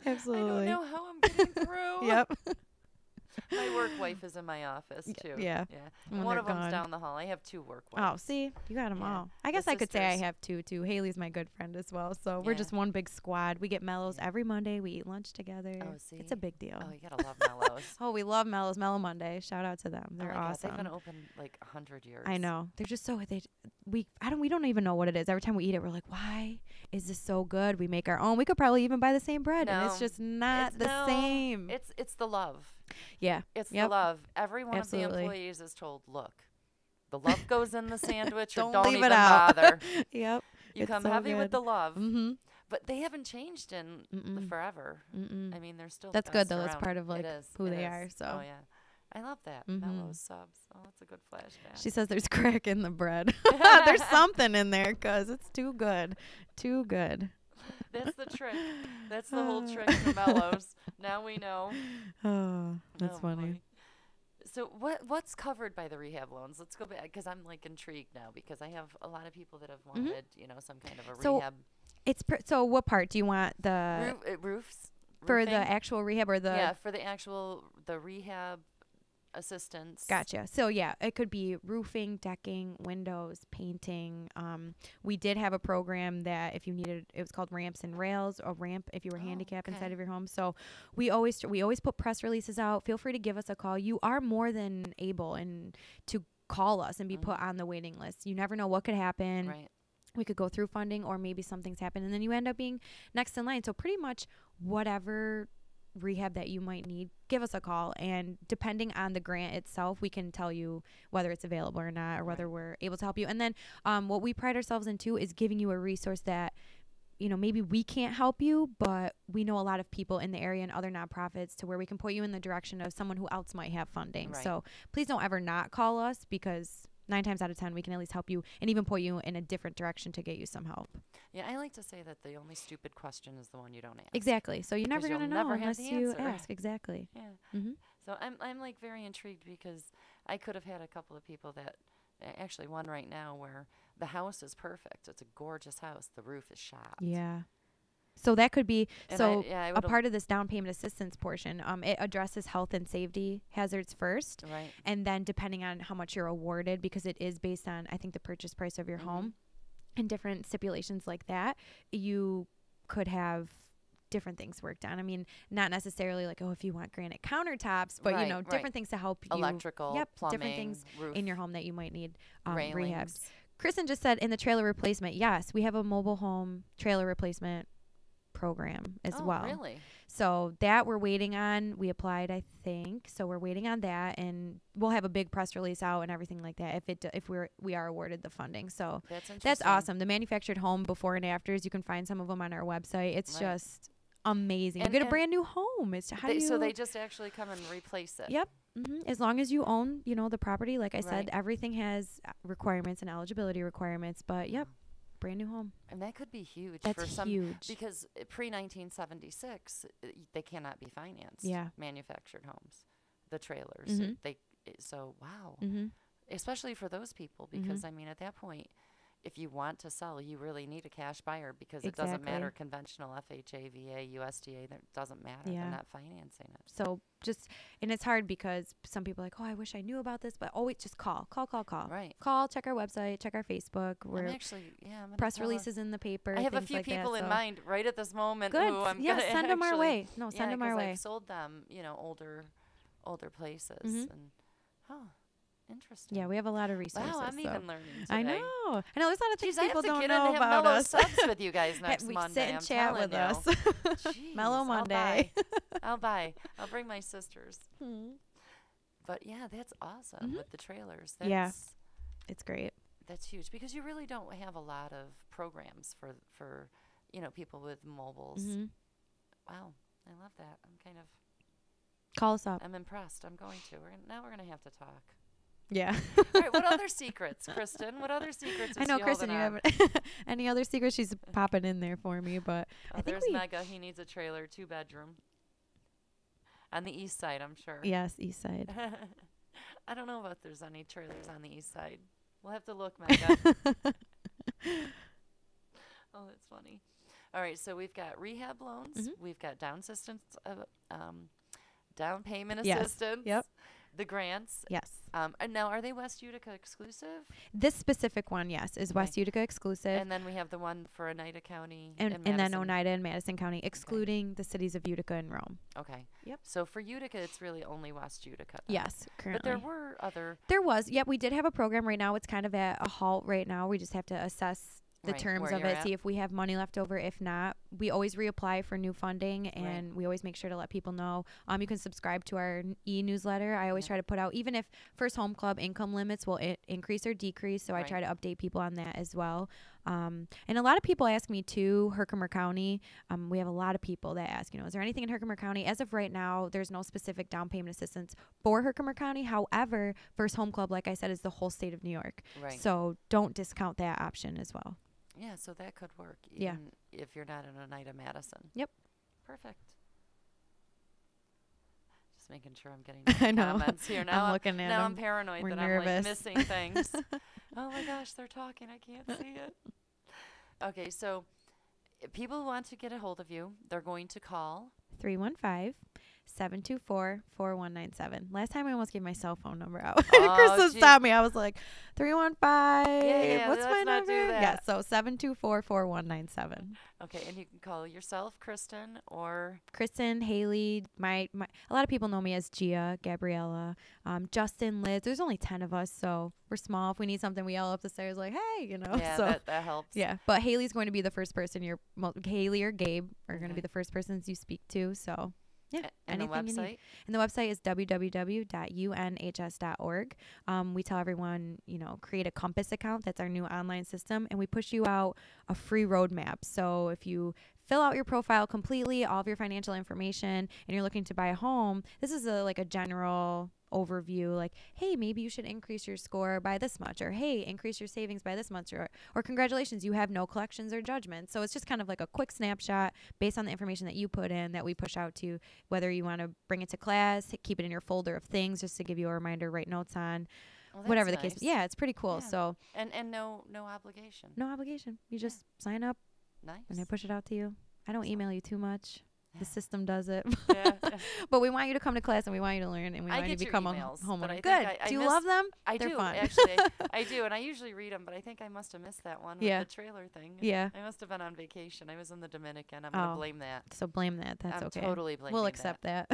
absolutely. I don't know how I'm getting through. Yep. My work wife is in my office too. Yeah. Yeah. When One they're of them's gone. down the hall. I have 2 work Oh, wives. see, you got them Yeah. all. I The guess I could say I sisters. have 2 too. Haley's my good friend as well, so we're Yeah. just one big squad. We get mellows every Monday. We eat lunch together. Oh, It's see? a big deal. Oh, you gotta love Mellows. Oh, we love Mellows. Mellow Monday. Shout out to them. Oh They're my God, awesome. they've been open like 100 years. I know. They're just so we don't even know what it is. Every time we eat it, we're like, why is this so good? We make our own. We could probably even buy the same bread, and it's No. just not It's- the no, same. It's the love. Yeah. It's Yep. the love. Every one of Absolutely. the employees is told, look, the love goes in the sandwich, or Don't don't leave even it out. bother. Yep. You It's come so heavy with good. the love. Mm-hmm. But they haven't changed in Mm-mm. forever. Mm-mm. I mean, they're still That's the good best though. That's around. part of like It is. who It they is. are. So Oh yeah, I love that. Mhm. Mellows subs. Oh, that's a good flashback. she says there's crack in the bread. There's something in there because it's too good. Too good. That's the trick. That's the whole trick to Mellows. Now we know. Oh, that's Oh, funny. boy. So what's covered by the rehab loans? Let's go back because I'm like intrigued now because I have a lot of people that have wanted some kind of a So, rehab So what part do you want the roofs for roofing? the actual rehab or the? Yeah, for the rehab assistance. Gotcha. So yeah, it could be roofing, decking, windows, painting. We did have a program that if you needed, it was called Ramps and Rails, a ramp if you were handicapped inside okay. of your home. So we always put press releases out. Feel free to give us a call. You are more than able and to call us and be put on the waiting list. You never know what could happen. Right. We could go through funding or maybe something's happened and then you end up being next in line. So pretty much whatever rehab that you might need, give us a call, and depending on the grant itself, we can tell you whether it's available or not, or whether we're able to help you. And then what we pride ourselves into is giving you a resource that maybe we can't help you, but we know a lot of people in the area and other nonprofits to where we can point you in the direction of someone who else might have funding. Right. So please don't ever not call us, because 9 times out of 10 we can at least help you and even point you in a different direction to get you some help. Yeah, I like to say that the only stupid question is the one you don't ask. Exactly. So you're never you'll going to never know have unless the you answer. ask. Exactly. Yeah. Mm-hmm. So I'm like very intrigued because I could have had a couple of people that actually one right now where the house is perfect. It's a gorgeous house. The roof is shot. Yeah. So that could be And I a would've- part of this down payment assistance portion. It addresses health and safety hazards first, Right. and then depending on how much you're awarded, because it is based on I think the purchase price of your home, and different stipulations like that, you could have different things worked on. I mean, not necessarily like if you want granite countertops, but Right, different right. things to help you. Electrical, Yep, plumbing, different things roof, in your home that you might need rehabbed. railings. Kristen just said in the trailer replacement, yes, we have a mobile home trailer replacement program as well. Really? So that we're waiting on. We applied, I think. So we're waiting on that, and we'll have a big press release out and everything like that if we are awarded the funding. So That's interesting. that's awesome. The manufactured home before and afters, you can find some of them on our website. It's Right. just amazing. And- you get a and brand new home. It's how do you? So they just actually come and replace it. Yep. As long as you own, the property. Like I said, Right. everything has requirements and eligibility requirements. But yep, brand new home. And that could be huge That's for some huge. because pre-1976 they cannot be financed. Yeah. Manufactured homes, the trailers. Mhm. So wow. Mm-hmm. Especially for those people because I mean at that point if you want to sell you really need a cash buyer because it doesn't matter Exactly. conventional FHA, VA, USDA, that doesn't matter. Yeah. They're not financing it. So and it's hard because some people are like, oh, I wish I knew about this, but always just call. Right. Call, check our website, check our Facebook. I'm We're actually I'm gonna press tell her- releases in the paper. I have a things few like that, people in so- mind right at this moment Good. who I'm Yeah, gonna send them our actually- way. No, send them our 'cause way. I've sold them, older places Mhm. and interesting. Yeah, we have a lot of resources. Wow, I'm so. even learning today. I know. There's a lot of things Jeez, I people have to don't get know in and have about mellow us. subs with you guys next we Monday. sit and I'm chat telling with you. us. Jeez, Mellow Monday. I'll buy. I'll bring my sisters. Hmm. But yeah, that's awesome Mhm. with the trailers. That's, Yeah. It's great. That's huge because you really don't have a lot of programs for people with mobiles. Hmm. Wow, I love that. Call us up. I'm impressed. I'm going to. Now we're gonna have to talk. Yeah. All right, what other secrets, Kristen? What other secrets? I is know, she Kristen, you holding have any other secrets? She's popping in there for me, but on? I think There's Mega. He needs a trailer, 2-bedroom. On the east side, I'm sure. Yes, east side. I don't know if there's any trailers on the east side. We'll have to look, Mega. Oh, that's funny. All right, so we've got rehab loans. We've got down payment Yes. assistance. Yep. The grants. Yes. And now, are they West Utica exclusive? This specific one, yes, is Okay. West Utica exclusive. And then we have the one for Oneida County And then Madison. Oneida and Madison County, excluding the cities of Utica and Rome. Okay. Yep. So for Utica, it's really only West Utica. Then. Yes, But currently. there were other. There was. Yep, we did have a program. Right now, it's kind of at a halt right now. We just have to assess the Right, terms where of you're it, at. see if we have money left over. If not, we always reapply for new funding, and we always make sure to let people know. You can subscribe to our e-newsletter. I always try to put out, even if First Home Club income limits will increase or decrease, so I try to update people on that as well. And a lot of people ask me too, Herkimer County. We have a lot of people that ask, is there anything in Herkimer County? As of right now, there's no specific down payment assistance for Herkimer County. However, First Home Club, like I said, is the whole state of New York. Right. So don't discount that option as well. Yeah, so that could work. Yeah. Even if you're not in Oneida Madison. Yep. Perfect. Just making sure I'm getting I know. comments here. Now I'm looking at now them. I'm paranoid We're that nervous. I'm like missing things. Oh my gosh, they're talking. I can't see it. Okay, so if people want to get a hold of you, they're going to call 315-724-4197. Last time I almost gave my cell phone number out. Oh, Kristen gee. stopped me. I was like, 315. Yeah, What's let's my not do number? that. Yeah, so 724-4197. Okay, and you can call yourself, Kristen, or Kristen, Haley, my a lot of people know me as Gia, Gabriella, Justin, Liz. There's only 10 of us, so we're small. If we need something, we yell up the stairs like, hey, yeah, So that helps. yeah, but Haley's going to be the first person Haley or Gabe are going to be the first persons you speak to. So yeah, And the anything you need. website? And the website is www.unhs.org. We tell everyone, create a Compass account. That's our new online system. And we push you out a free roadmap. So if you fill out your profile completely, all of your financial information, and you're looking to buy a home, this is a general overview, like, hey, maybe you should increase your score by this much, or hey, increase your savings by this much, or congratulations, you have no collections or judgments. So it's just kind of like a quick snapshot based on the information that you put in that we push out to, whether you want to bring it to class, keep it in your folder of things just to give you a reminder, write notes on, Well, that's whatever the nice. case. Yeah, it's pretty cool. Yeah. So And no obligation. no obligation. You just sign up Nice. and I push it out to you. I don't email you too much. The system does it. Yeah. But we want you to come to class and we want you to learn and we I want you get to your become a emails, but I homeowner. think Good. I Do you missed- love them? I They're do, fun. actually. I do, and I usually read them, but I think I must have missed that one Yeah. with the trailer thing. Yeah. I must have been on vacation. I was in the Dominican. I'm going to Oh. blame that. So blame that. That's I'm okay. totally blaming We'll that. accept that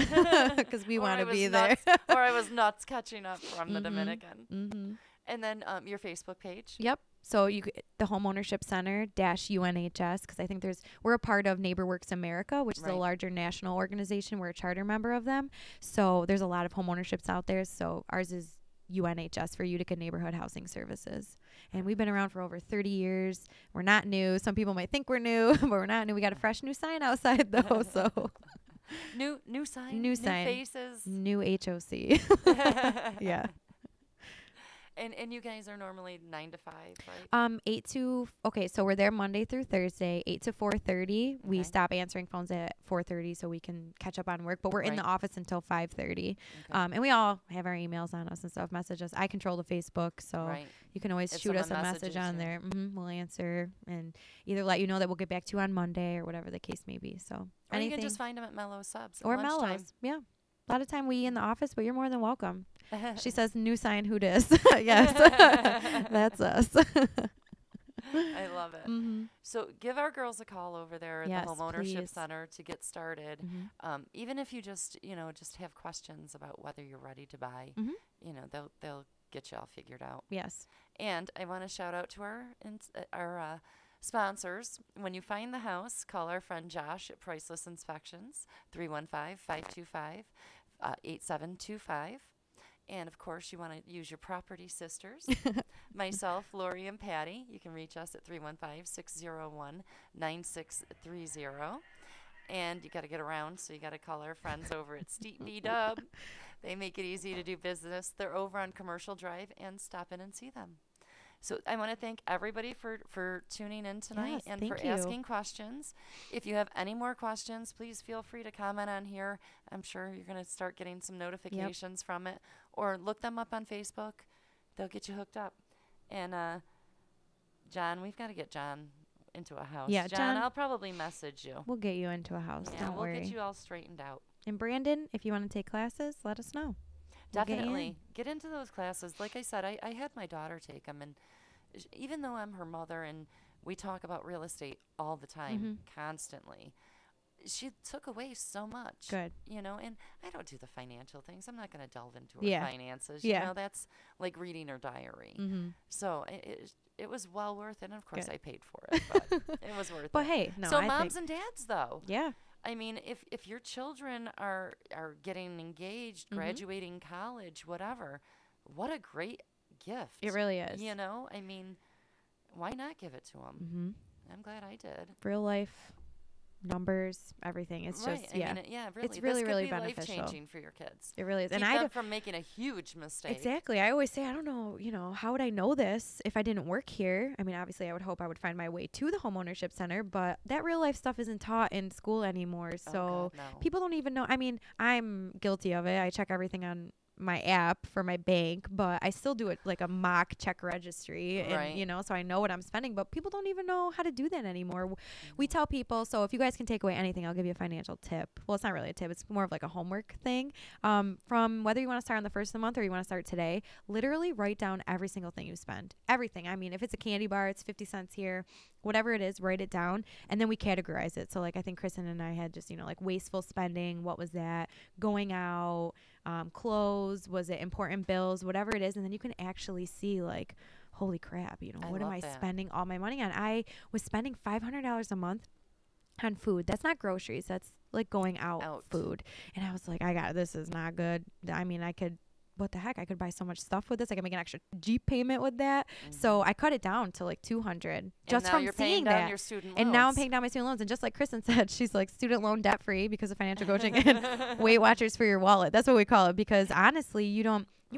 because we Or want I to was be there. nuts- or I was nuts catching up from the Mhm. Dominican. Mm-hmm. And then your Facebook page. Yep. So the Homeownership Center UNHS, because I think we're a part of NeighborWorks America, which is a Right. larger national organization. We're a charter member of them. So there's a lot of homeownerships out there. So ours is UNHS for Utica Neighborhood Housing Services. And we've been around for over 30 years. We're not new. Some people might think we're new, but we're not new. We got a fresh new sign outside though. So New sign. New sign. Faces. new HOC. Yeah. And you guys are normally 9 to 5, right? 8 to so we're there Monday through Thursday, 8 to 4:30. We Okay. stop answering phones at 4:30 so we can catch up on work, but we're in the Right. office until 5:30. Okay. And we all have our emails on us and stuff. Message us. I control the Facebook, so Right. you can always If shoot us a someone message messages on you. there. We'll answer and either let you know that we'll get back to you on Monday or whatever the case may be. So Or you anything can just find them at Mellow Subs. at or lunchtime. Mellows. Yeah. A lot of time we in the office, but you're more than welcome. She says, new sign, who dis? Yes. That's us. I love it. Mm-hmm. So give our girls a call over there at Yes, the Homeownership please. Center to get started. Mm-hmm. Even if you just have questions about whether you're ready to buy, Mhm. they'll get you all figured out. Yes. And I want to shout out to our sponsors. When you find the house, call our friend Josh at Priceless Inspections, 315-525-8725. And, of course, you want to use your property sisters. Myself, Lori, and Patty. You can reach us at 315-601-9630. And you got to get around, so you got to call our friends over at Steep B Dub, They make it easy to do business. They're over on Commercial Drive, and stop in and see them. So I want to thank everybody for tuning in tonight Yes, and thank for you. asking questions. If you have any more questions, please feel free to comment on here. I'm sure you're going to start getting some notifications from it, or look them up on Facebook. They'll get you hooked up. And John, we've got to get John into a house. Yeah, John, I'll probably message you. We'll get you into a house. Yeah, Don't we'll worry. get you all straightened out. And Brandon, if you want to take classes, let us know. We'll get you in. Definitely. Get into those classes. Like I said, I had my daughter take them, and even though I'm her mother and we talk about real estate all the time, constantly, she took away so much. Good. You know, and I don't do the financial things. I'm not going to delve into her Yeah. finances. Yeah. You know, that's like reading her diary. So it was well worth it. And of course, Good. I paid for it, but it was worth But it. hey, no, So I moms think, and dads, though. yeah. I mean, if your children are getting engaged, graduating college, whatever, what a great gift. It really is. You know, I mean, why not give it to them? I'm glad I did. Real life, numbers, everything. It's Right. just, I yeah. mean, yeah, really. It's really, this could really be beneficial. life-changing for your kids. It really is. Keep And I them from making a huge mistake. Exactly. I always say, I don't know, how would I know this if I didn't work here? I mean, obviously, I would hope I would find my way to the homeownership center, but that real life stuff isn't taught in school anymore. So God, no. people don't even know. I mean, I'm guilty of it. I check everything on my app for my bank, but I still do it like a mock check registry, and Right. so I know what I'm spending, but people don't even know how to do that anymore. We tell people, so if you guys can take away anything, I'll give you a financial tip. Well, it's not really a tip, it's more of like a homework thing. From whether you want to start on the first of the month or you want to start today, literally write down every single thing you spend. Everything. I mean, if it's a candy bar, it's 50 cents here, whatever it is, write it down, and then we categorize it. So like I think Kristen and I had just, like wasteful spending, what was that, going out, clothes, was it important bills, whatever it is, and then you can actually see like, holy crap, what am love I that. spending all my money on? I was spending $500 a month on food. That's not groceries, that's like going out. Food. And I was like, this is not good. I mean, what the heck? I could buy so much stuff with this. I could make an extra Jeep payment with that. So I cut it down to like $200 just from you're seeing paying down that. your student And now I'm loans. paying down my student loans. And just like Kristen said, she's like student loan debt free because of financial coaching and Weight Watchers for your wallet. That's what we call it, because honestly, you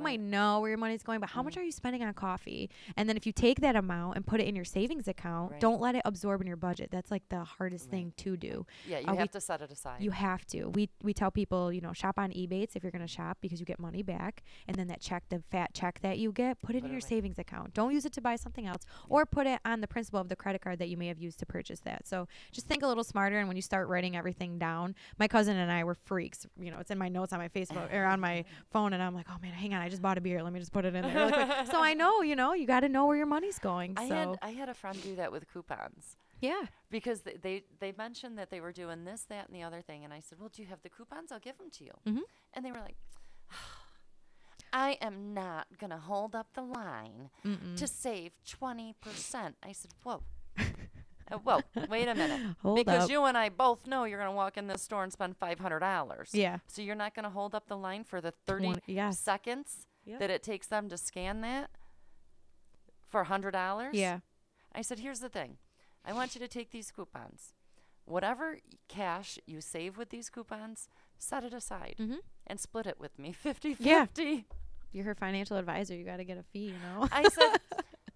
might know where your money's going, but how much are you spending on coffee? And then if you take that amount and put it in your savings account, don't let it absorb in your budget. That's like the hardest thing to do. Yeah, you have to set it aside. You have to. We tell people, shop on Ebates if you're going to shop, because you get money back. And then that check, the fat check that you get, put it in your savings account. Don't use it to buy something else, or put it on the principal of the credit card that you may have used to purchase that. So just think a little smarter. And when you start writing everything down, my cousin and I were freaks. It's in my notes on my Facebook or on my phone. And I'm like, oh man, hang on, I just bought a beer. Let me just put it in there really quick. So I know, you got to know where your money's going. I had a friend do that with coupons. Yeah. Because they mentioned that they were doing this, that, and the other thing. And I said, well, do you have the coupons? I'll give them to you. And they were like, I am not going to hold up the line to save 20%. I said, whoa. Whoa, wait a minute. Because you and I both know you're going to walk in this store and spend $500. Yeah. So you're not going to hold up the line for the 30 seconds that it takes them to scan that for $100? Yeah. I said, here's the thing. I want you to take these coupons. Whatever cash you save with these coupons, set it aside and split it with me 50-50. Yeah. You're her financial advisor. You got to get a fee,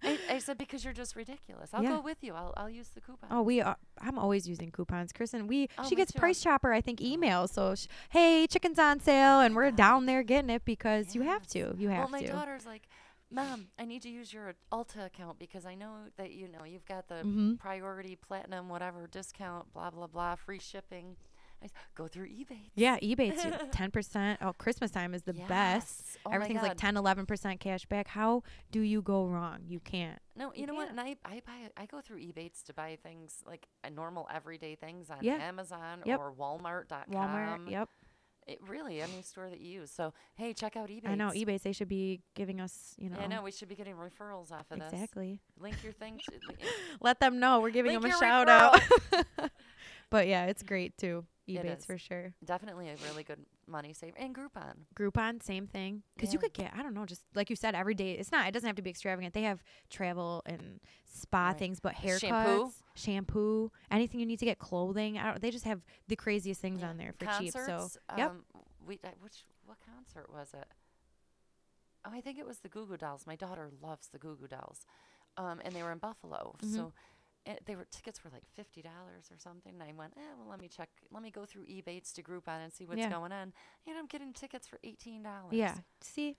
I said, because you're just ridiculous. I'll go with you. I'll use the coupons. Oh, I'm always using coupons. Kristen, she gets too. Price Chopper, I think, emails. So, hey, chicken's on sale, and we're down there getting it because you have to. You have to. Well, my daughter's like, Mom, I need to use your Ulta account because I know that you've got the priority platinum whatever discount, blah blah blah, free shipping. I said, go through eBay. Yeah, eBay 10%. Oh, Christmas time is the best. Oh, everything's like 10, 11% cash back. How do you go wrong? You can't. No, you know what? And I go through eBates to buy things like normal everyday things on Amazon or Walmart.com. Walmart. Yep. It really, any store that you use. So, hey, check out eBay. I know, eBay, they should be giving us, Yeah, I know, we should be getting referrals off of this. Exactly. Link your thing. Let them know. We're giving Link them a your shout referral. out. But yeah, it's great too. It eBates is. for sure. Definitely a really good money saver. And Groupon. Groupon, same thing. Because you could get, I don't know, just like you said, every day. It doesn't have to be extravagant. They have travel and spa things, but haircuts, shampoo, anything you need to get, clothing. They just have the craziest things on there for cheap. So, Concerts, yep. what concert was it? Oh, I think it was the Goo Goo Dolls. My daughter loves the Goo Goo Dolls. And they were in Buffalo. So tickets were like $50 or something. And I went, well, let me check. Let me go through eBates to Groupon and see what's going on. And I'm getting tickets for $18. Yeah. See?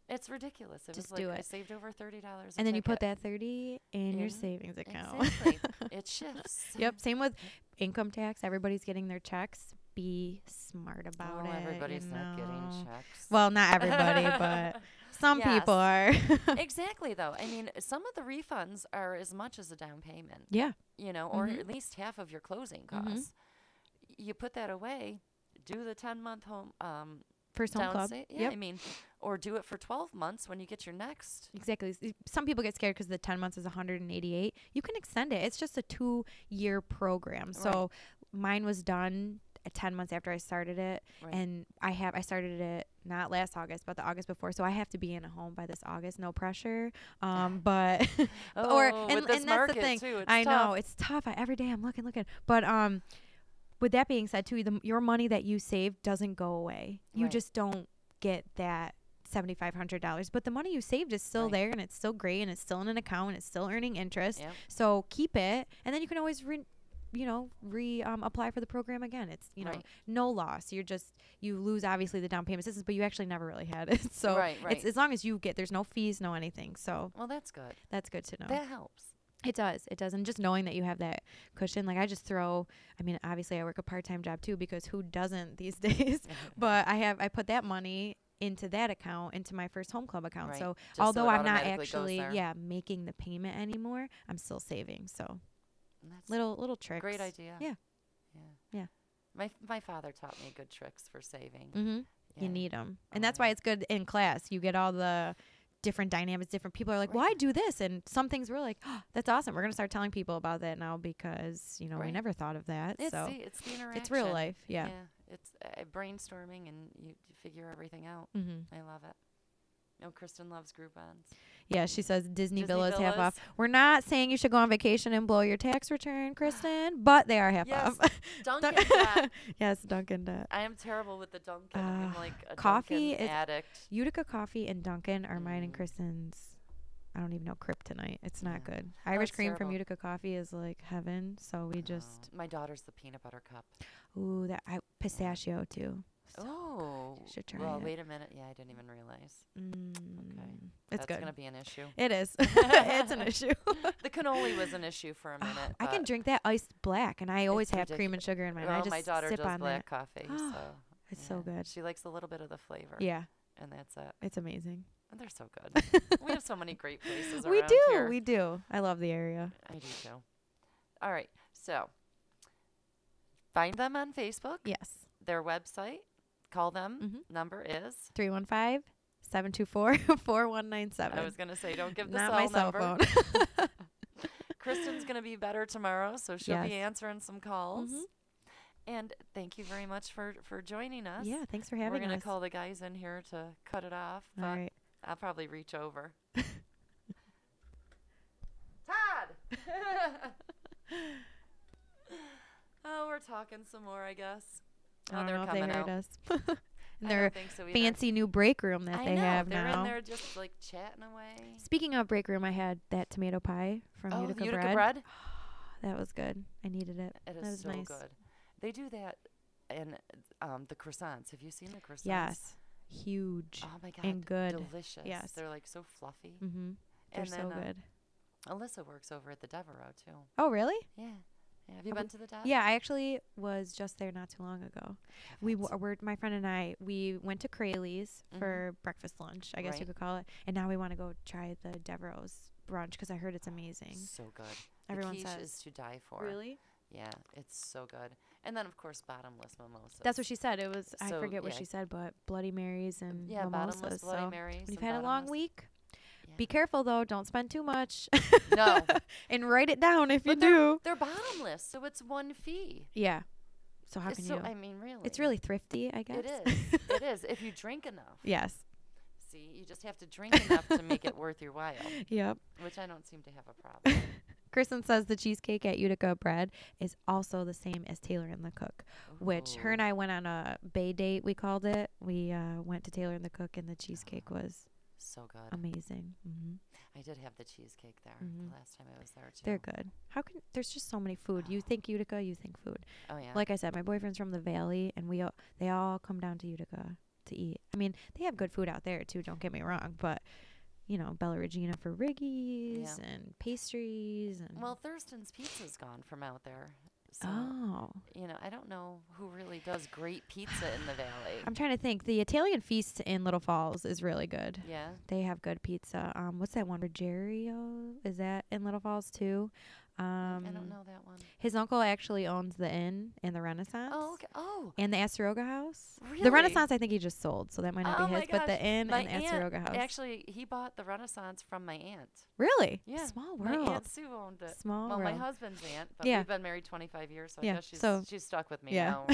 It's ridiculous. It Just was do like I it. saved over $30. And then you put that 30 in your savings account. Exactly. It shifts. Yep. Same with income tax. Everybody's getting their checks. Be smart about it. Everybody's not getting checks. Well, not everybody, but some people are. Exactly, though. I mean, some of the refunds are as much as a down payment. Yeah. You know, or at least half of your closing costs. You put that away, do the 10-month home First home club. Yeah, I mean, or do it for 12 months when you get your next. Exactly. Some people get scared because the 10 months is 188. You can extend it. It's just a 2-year program. So mine was done 10 months after I started it. And I started it not last August, but the August before. So I have to be in a home by this August. No pressure. But and that's the thing. Too, I know it's tough. Every day I'm looking. But with that being said, too, your money that you save doesn't go away. You just don't get that $7,500. But the money you saved is still there, and it's still great, and it's still in an account, and it's still earning interest. Yep. So keep it, and then you can always apply for the program again. It's no loss. You lose obviously the down payment assistance, but you actually never really had it. So it's as long as you get, there's no fees, no anything. So that's good. That's good to know. That helps. It does. And just knowing that you have that cushion, like I just obviously I work a part-time job too, because who doesn't these days? But I put that money into that account, into my first home club account. So just although I'm not actually making the payment anymore, I'm still saving. So that's little tricks. Great idea. Yeah. My father taught me good tricks for saving. You need them. And that's why it's good in class. You get all the different dynamics, different people are like, well, I do this. And some things we're like, oh, that's awesome. We're going to start telling people about that now because, we never thought of that. It's so it's the interaction. It's real life. Yeah. It's brainstorming and you figure everything out. I love it. Oh, Kristen loves Groupons. Yeah, she says Disney Villas half off. We're not saying you should go on vacation and blow your tax return, Kristen, but they are half off. Dunkin' debt. Yes, Dunkin' debt. I am terrible with the Dunkin'. I'm like a coffee Dunkin' addict. Utica Coffee and Dunkin' are mine and Kristen's. I don't even know kryptonite. It's not good. Irish cream from Utica Coffee is like heaven, so we just. My daughter's the peanut butter cup. Ooh, pistachio too. Oh, should try well, it. wait a minute. Yeah, I didn't even realize. Okay. It's That's going to be an issue. It is. It's an issue. The cannoli was an issue for a minute. I can drink that iced black, and I always have cream and sugar in mine. Well, I just my daughter sip does on black that. coffee, so it's so good. She likes a little bit of the flavor. Yeah. And that's it. It's amazing. And they're so good. We have so many great places around here. We do. I love the area. I do too. All right. So find them on Facebook. Yes. Their website. Call them. Number is 315-724-4197. I was going to say, don't give the Not cell my cell number. phone. Kristen's going to be better tomorrow, so she'll be answering some calls. And thank you very much for joining us. Yeah, thanks for having us. We're going to call the guys in here to cut it off. All right. I'll probably reach over. Todd! Oh, we're talking some more, I guess. I they're don't know coming if they out. heard us. I Their don't think so either. fancy new break room that they have they're now. in there just like chatting away. Speaking of break room, I had that tomato pie from Utica the Bread. Utica Bread? That was good. I needed it. It That is was so nice. good. They do that in the croissants. Have you seen the croissants? Yes. Huge. Oh my God. And good. Delicious. Yes. They're like so fluffy. They're so good. Alyssa works over at the Devereaux too. Oh, really? Yeah. Have you been to the Dev? Yeah, I actually was just there not too long ago. We were my friend and I. We went to Crayley's for breakfast lunch, I guess you could call it. And now we want to go try the Devereaux brunch because I heard it's amazing. So good. Everyone the quiche says is to die for. Really? Yeah, it's so good. And then of course bottomless mimosas. That's what she said. It was I So, forget what she said, but Bloody Marys and bottomless mimosas. Bloody So Marys. when you've and had a long bottomless- week, Yeah. be careful though. Don't spend too much. No. And write it down if you But do. They're bottomless, so it's one fee. Yeah. So how can So you? I mean, really. It's really thrifty, I guess. It is. It is. If you drink enough. Yes. See, you just have to drink enough to make it worth your while, Yep. which I don't seem to have a problem. Kristen says the cheesecake at Utica Bread is also the same as Taylor and the Cook, which her and I went on a bay date, we called it. We went to Taylor and the Cook, and the cheesecake was So good. amazing. I did have the cheesecake there the last time I was there, too. They're good. There's just so many food. You think Utica, you think food. Oh, yeah. Like I said, my boyfriend's from the Valley, and they all come down to Utica to eat. I mean, they have good food out there, too, don't get me wrong, but you know, Bella Regina for Riggies and pastries. And well, Thurston's Pizza's gone from out there. So, you know, I don't know who really does great pizza in the Valley. I'm trying to think. The Italian Feast in Little Falls is really good. Yeah. They have good pizza. What's that one? Rogerio? Is that in Little Falls, too? I don't know that one. His uncle actually owns the Inn in the Renaissance. Oh, okay. Oh. And the Asteroga House. Really? The Renaissance, I think he just sold, so that might not be his. But the Inn my and the Asteroga House. Actually, he bought the Renaissance from my aunt. Really? Yeah. Small My world. Aunt Sue owned it. Small well, world. my husband's aunt, but Yeah. we've been married 25 years, so Yeah, I guess so- she's stuck with me Yeah. now.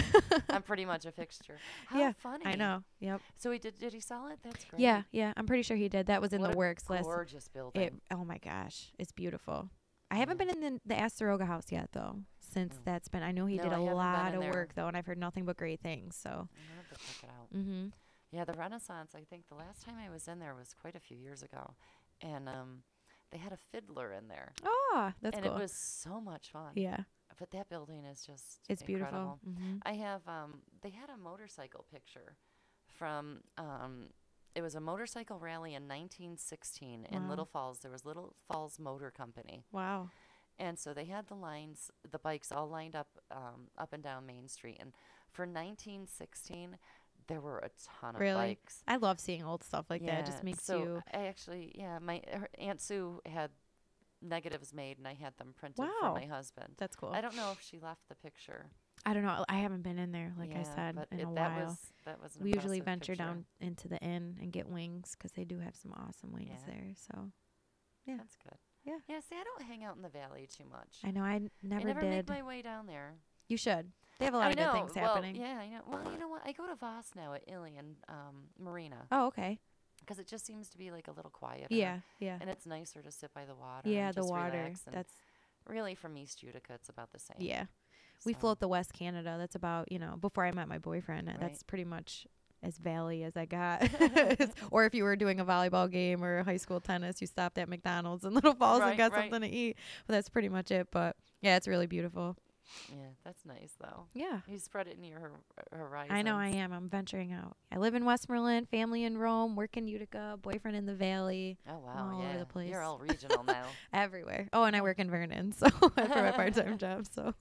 I'm pretty much a fixture. How Yeah, funny. I know. Yep. So did he sell it? That's great. Yeah. I'm pretty sure he did. That was in What the a works list. gorgeous building. Oh my gosh, it's beautiful. I haven't been in the Asteroga House yet though. Since that's been, I know he No, did I a haven't been lot in of there. work though, and I've heard nothing but great things. So. I'm gonna have to check it out. Mhm. Yeah, the Renaissance, I think the last time I was in there was quite a few years ago. And they had a fiddler in there. Oh, that's and cool. it was so much fun. Yeah, But that building is just it's incredible. beautiful. Mhm. I have they had a motorcycle picture from it was a motorcycle rally in 1916 in Wow. Little Falls. There was Little Falls Motor Company. Wow. And so they had the bikes all lined up up and down Main Street. And for 1916, there were a ton of Really? bikes. I love seeing old stuff like that. It just makes so you. I actually, her Aunt Sue had negatives made, and I had them printed Wow. for my husband. That's cool. I don't know if she left the picture. I don't know. I haven't been in there, like I Yeah, said, but in a that while. that was an We usually impressive venture picture. down into the inn and get wings because they do have some awesome wings Yeah. there. So yeah. That's good. Yeah. Yeah, see, I don't hang out in the Valley too much. I know I I never never did. make my way down there. You should. They have a lot I of know. good things well, happening. Yeah, I know. Well, you know what? I go to Voss now at Ilion Marina Oh, okay. because it just seems to be like a little quieter. Yeah, yeah. And it's nicer to sit by the water. Yeah, and the just water. relax, and That's really from East Utica, it's about the same. yeah. We So, float the West Canada. That's about, before I met my boyfriend, that's Right. pretty much as valley as I got. Or if you were doing a volleyball game or high school tennis, you stopped at McDonald's in Little Falls and Right, got right. something to eat. But that's pretty much it. But yeah, it's really beautiful. Yeah, that's nice though. Yeah. You spread it in your horizons. I know I am. I'm venturing out. I live in Westmoreland, family in Rome, work in Utica, boyfriend in the Valley, Oh wow, all yeah. over the place. You're all regional now. everywhere. Oh, and I work in Vernon, so for my part-time job. So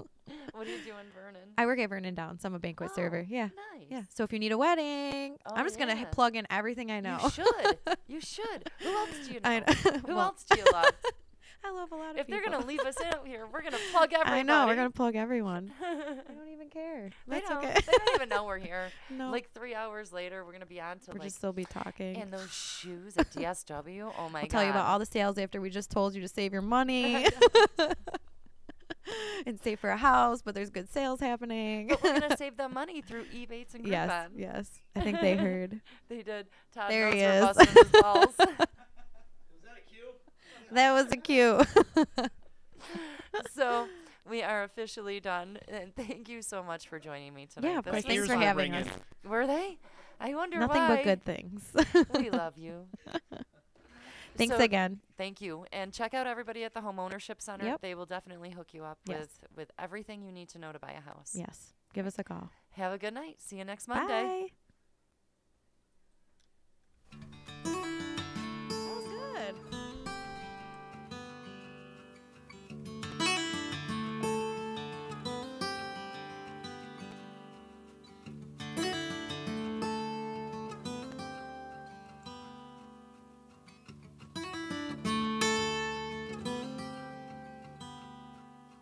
What do you do in Vernon? I work at Vernon Downs. I'm a banquet server. Yeah. Nice. Yeah. So if you need a wedding, Oh, I'm just gonna yeah. plug in everything I know. You should. You should. Who else do you know? I know. Who Well, else do you love? I love a lot of If people. they're gonna leave us out here, we're gonna plug everybody. I know we're gonna plug everyone. I don't even care. They That's don't. okay. They don't even know we're here. No, Like 3 hours later, we're gonna be on to we'll like just still be talking. and those shoes at DSW. Oh my I'll god! tell you about all the sales after we just told you to save your money and save for a house, but there's good sales happening. But we're gonna save them money through Ebates and Groupon. Yes, yes. I think they heard. They did. Todd There knows he we're is. busting his balls. Was that a cue? That was a cue. So we are officially done. And thank you so much for joining me tonight. Yeah, of This course. was Thanks for fun. having us. Were they? I wonder Nothing why. but good things. We love you. Thanks So, again. Thank you. And check out everybody at the Home Ownership Center. Yep. They will definitely hook you up Yes. with everything you need to know to buy a house. Yes. Give us a call. Have a good night. See you next Monday. Bye. That was good.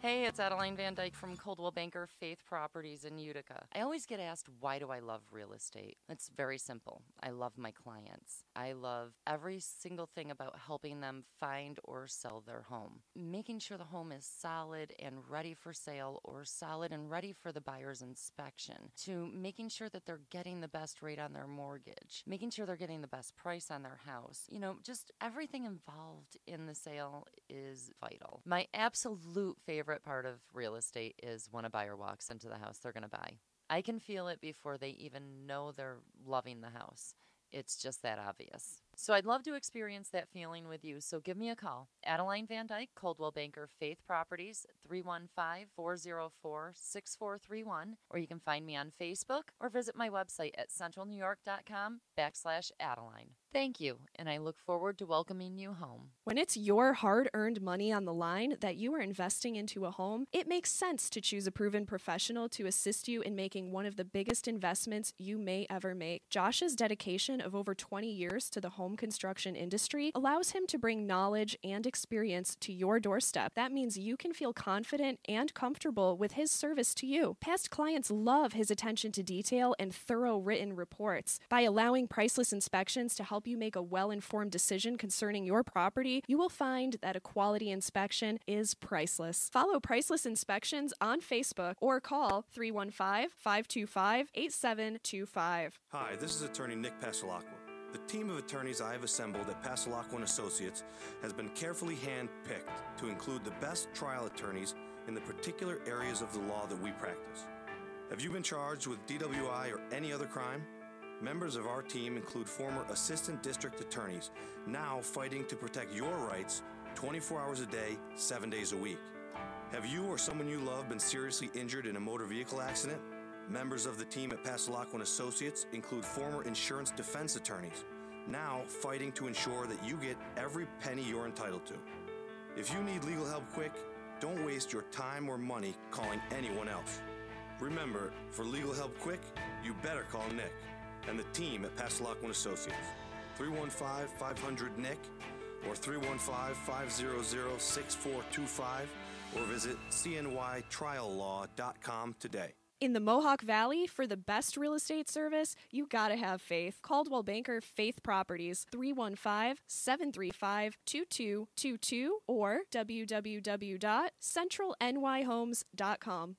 Hey, it's Adeline Van Dyke from Coldwell Banker Faith Properties in Utica. I always get asked, why do I love real estate? It's very simple. I love my clients. I love every single thing about helping them find or sell their home. Making sure the home is solid and ready for sale or solid and ready for the buyer's inspection. To making sure that they're getting the best rate on their mortgage. Making sure they're getting the best price on their house. You know, just everything involved in the sale is vital. My absolute favorite part of real estate is when a buyer walks into the house they're going to buy. I can feel it before they even know they're loving the house. It's just that obvious. So I'd love to experience that feeling with you. So give me a call. Adeline Van Dyke, Coldwell Banker Faith Properties, 315-404-6431. Or you can find me on Facebook or visit my website at centralnewyork.com/Adeline. Thank you, and I look forward to welcoming you home. When it's your hard-earned money on the line that you are investing into a home, it makes sense to choose a proven professional to assist you in making one of the biggest investments you may ever make. Josh's dedication of over 20 years to the home construction industry allows him to bring knowledge and experience to your doorstep. That means you can feel confident and comfortable with his service to you. Past clients love his attention to detail and thorough written reports. By allowing Priceless Inspections to help you make a well-informed decision concerning your property, you will find that a quality inspection is priceless. Follow Priceless Inspections on Facebook or call 315-525-8725. Hi, this is attorney Nick Passalacqua. The team of attorneys I have assembled at Passalacqua & Associates has been carefully hand-picked to include the best trial attorneys in the particular areas of the law that we practice. Have you been charged with DWI or any other crime? Members of our team include former assistant district attorneys, now fighting to protect your rights 24 hours a day, 7 days a week. Have you or someone you love been seriously injured in a motor vehicle accident? Members of the team at Passalacqua & Associates include former insurance defense attorneys, now fighting to ensure that you get every penny you're entitled to. If you need legal help quick, don't waste your time or money calling anyone else. Remember, for legal help quick, you better call Nick and the team at Passalacqua & Associates. 315-500-NICK or 315-500-6425 or visit cnytriallaw.com today. In the Mohawk Valley, for the best real estate service, you gotta have faith. Coldwell Banker Faith Properties, 315-735-2222 or www.centralnyhomes.com.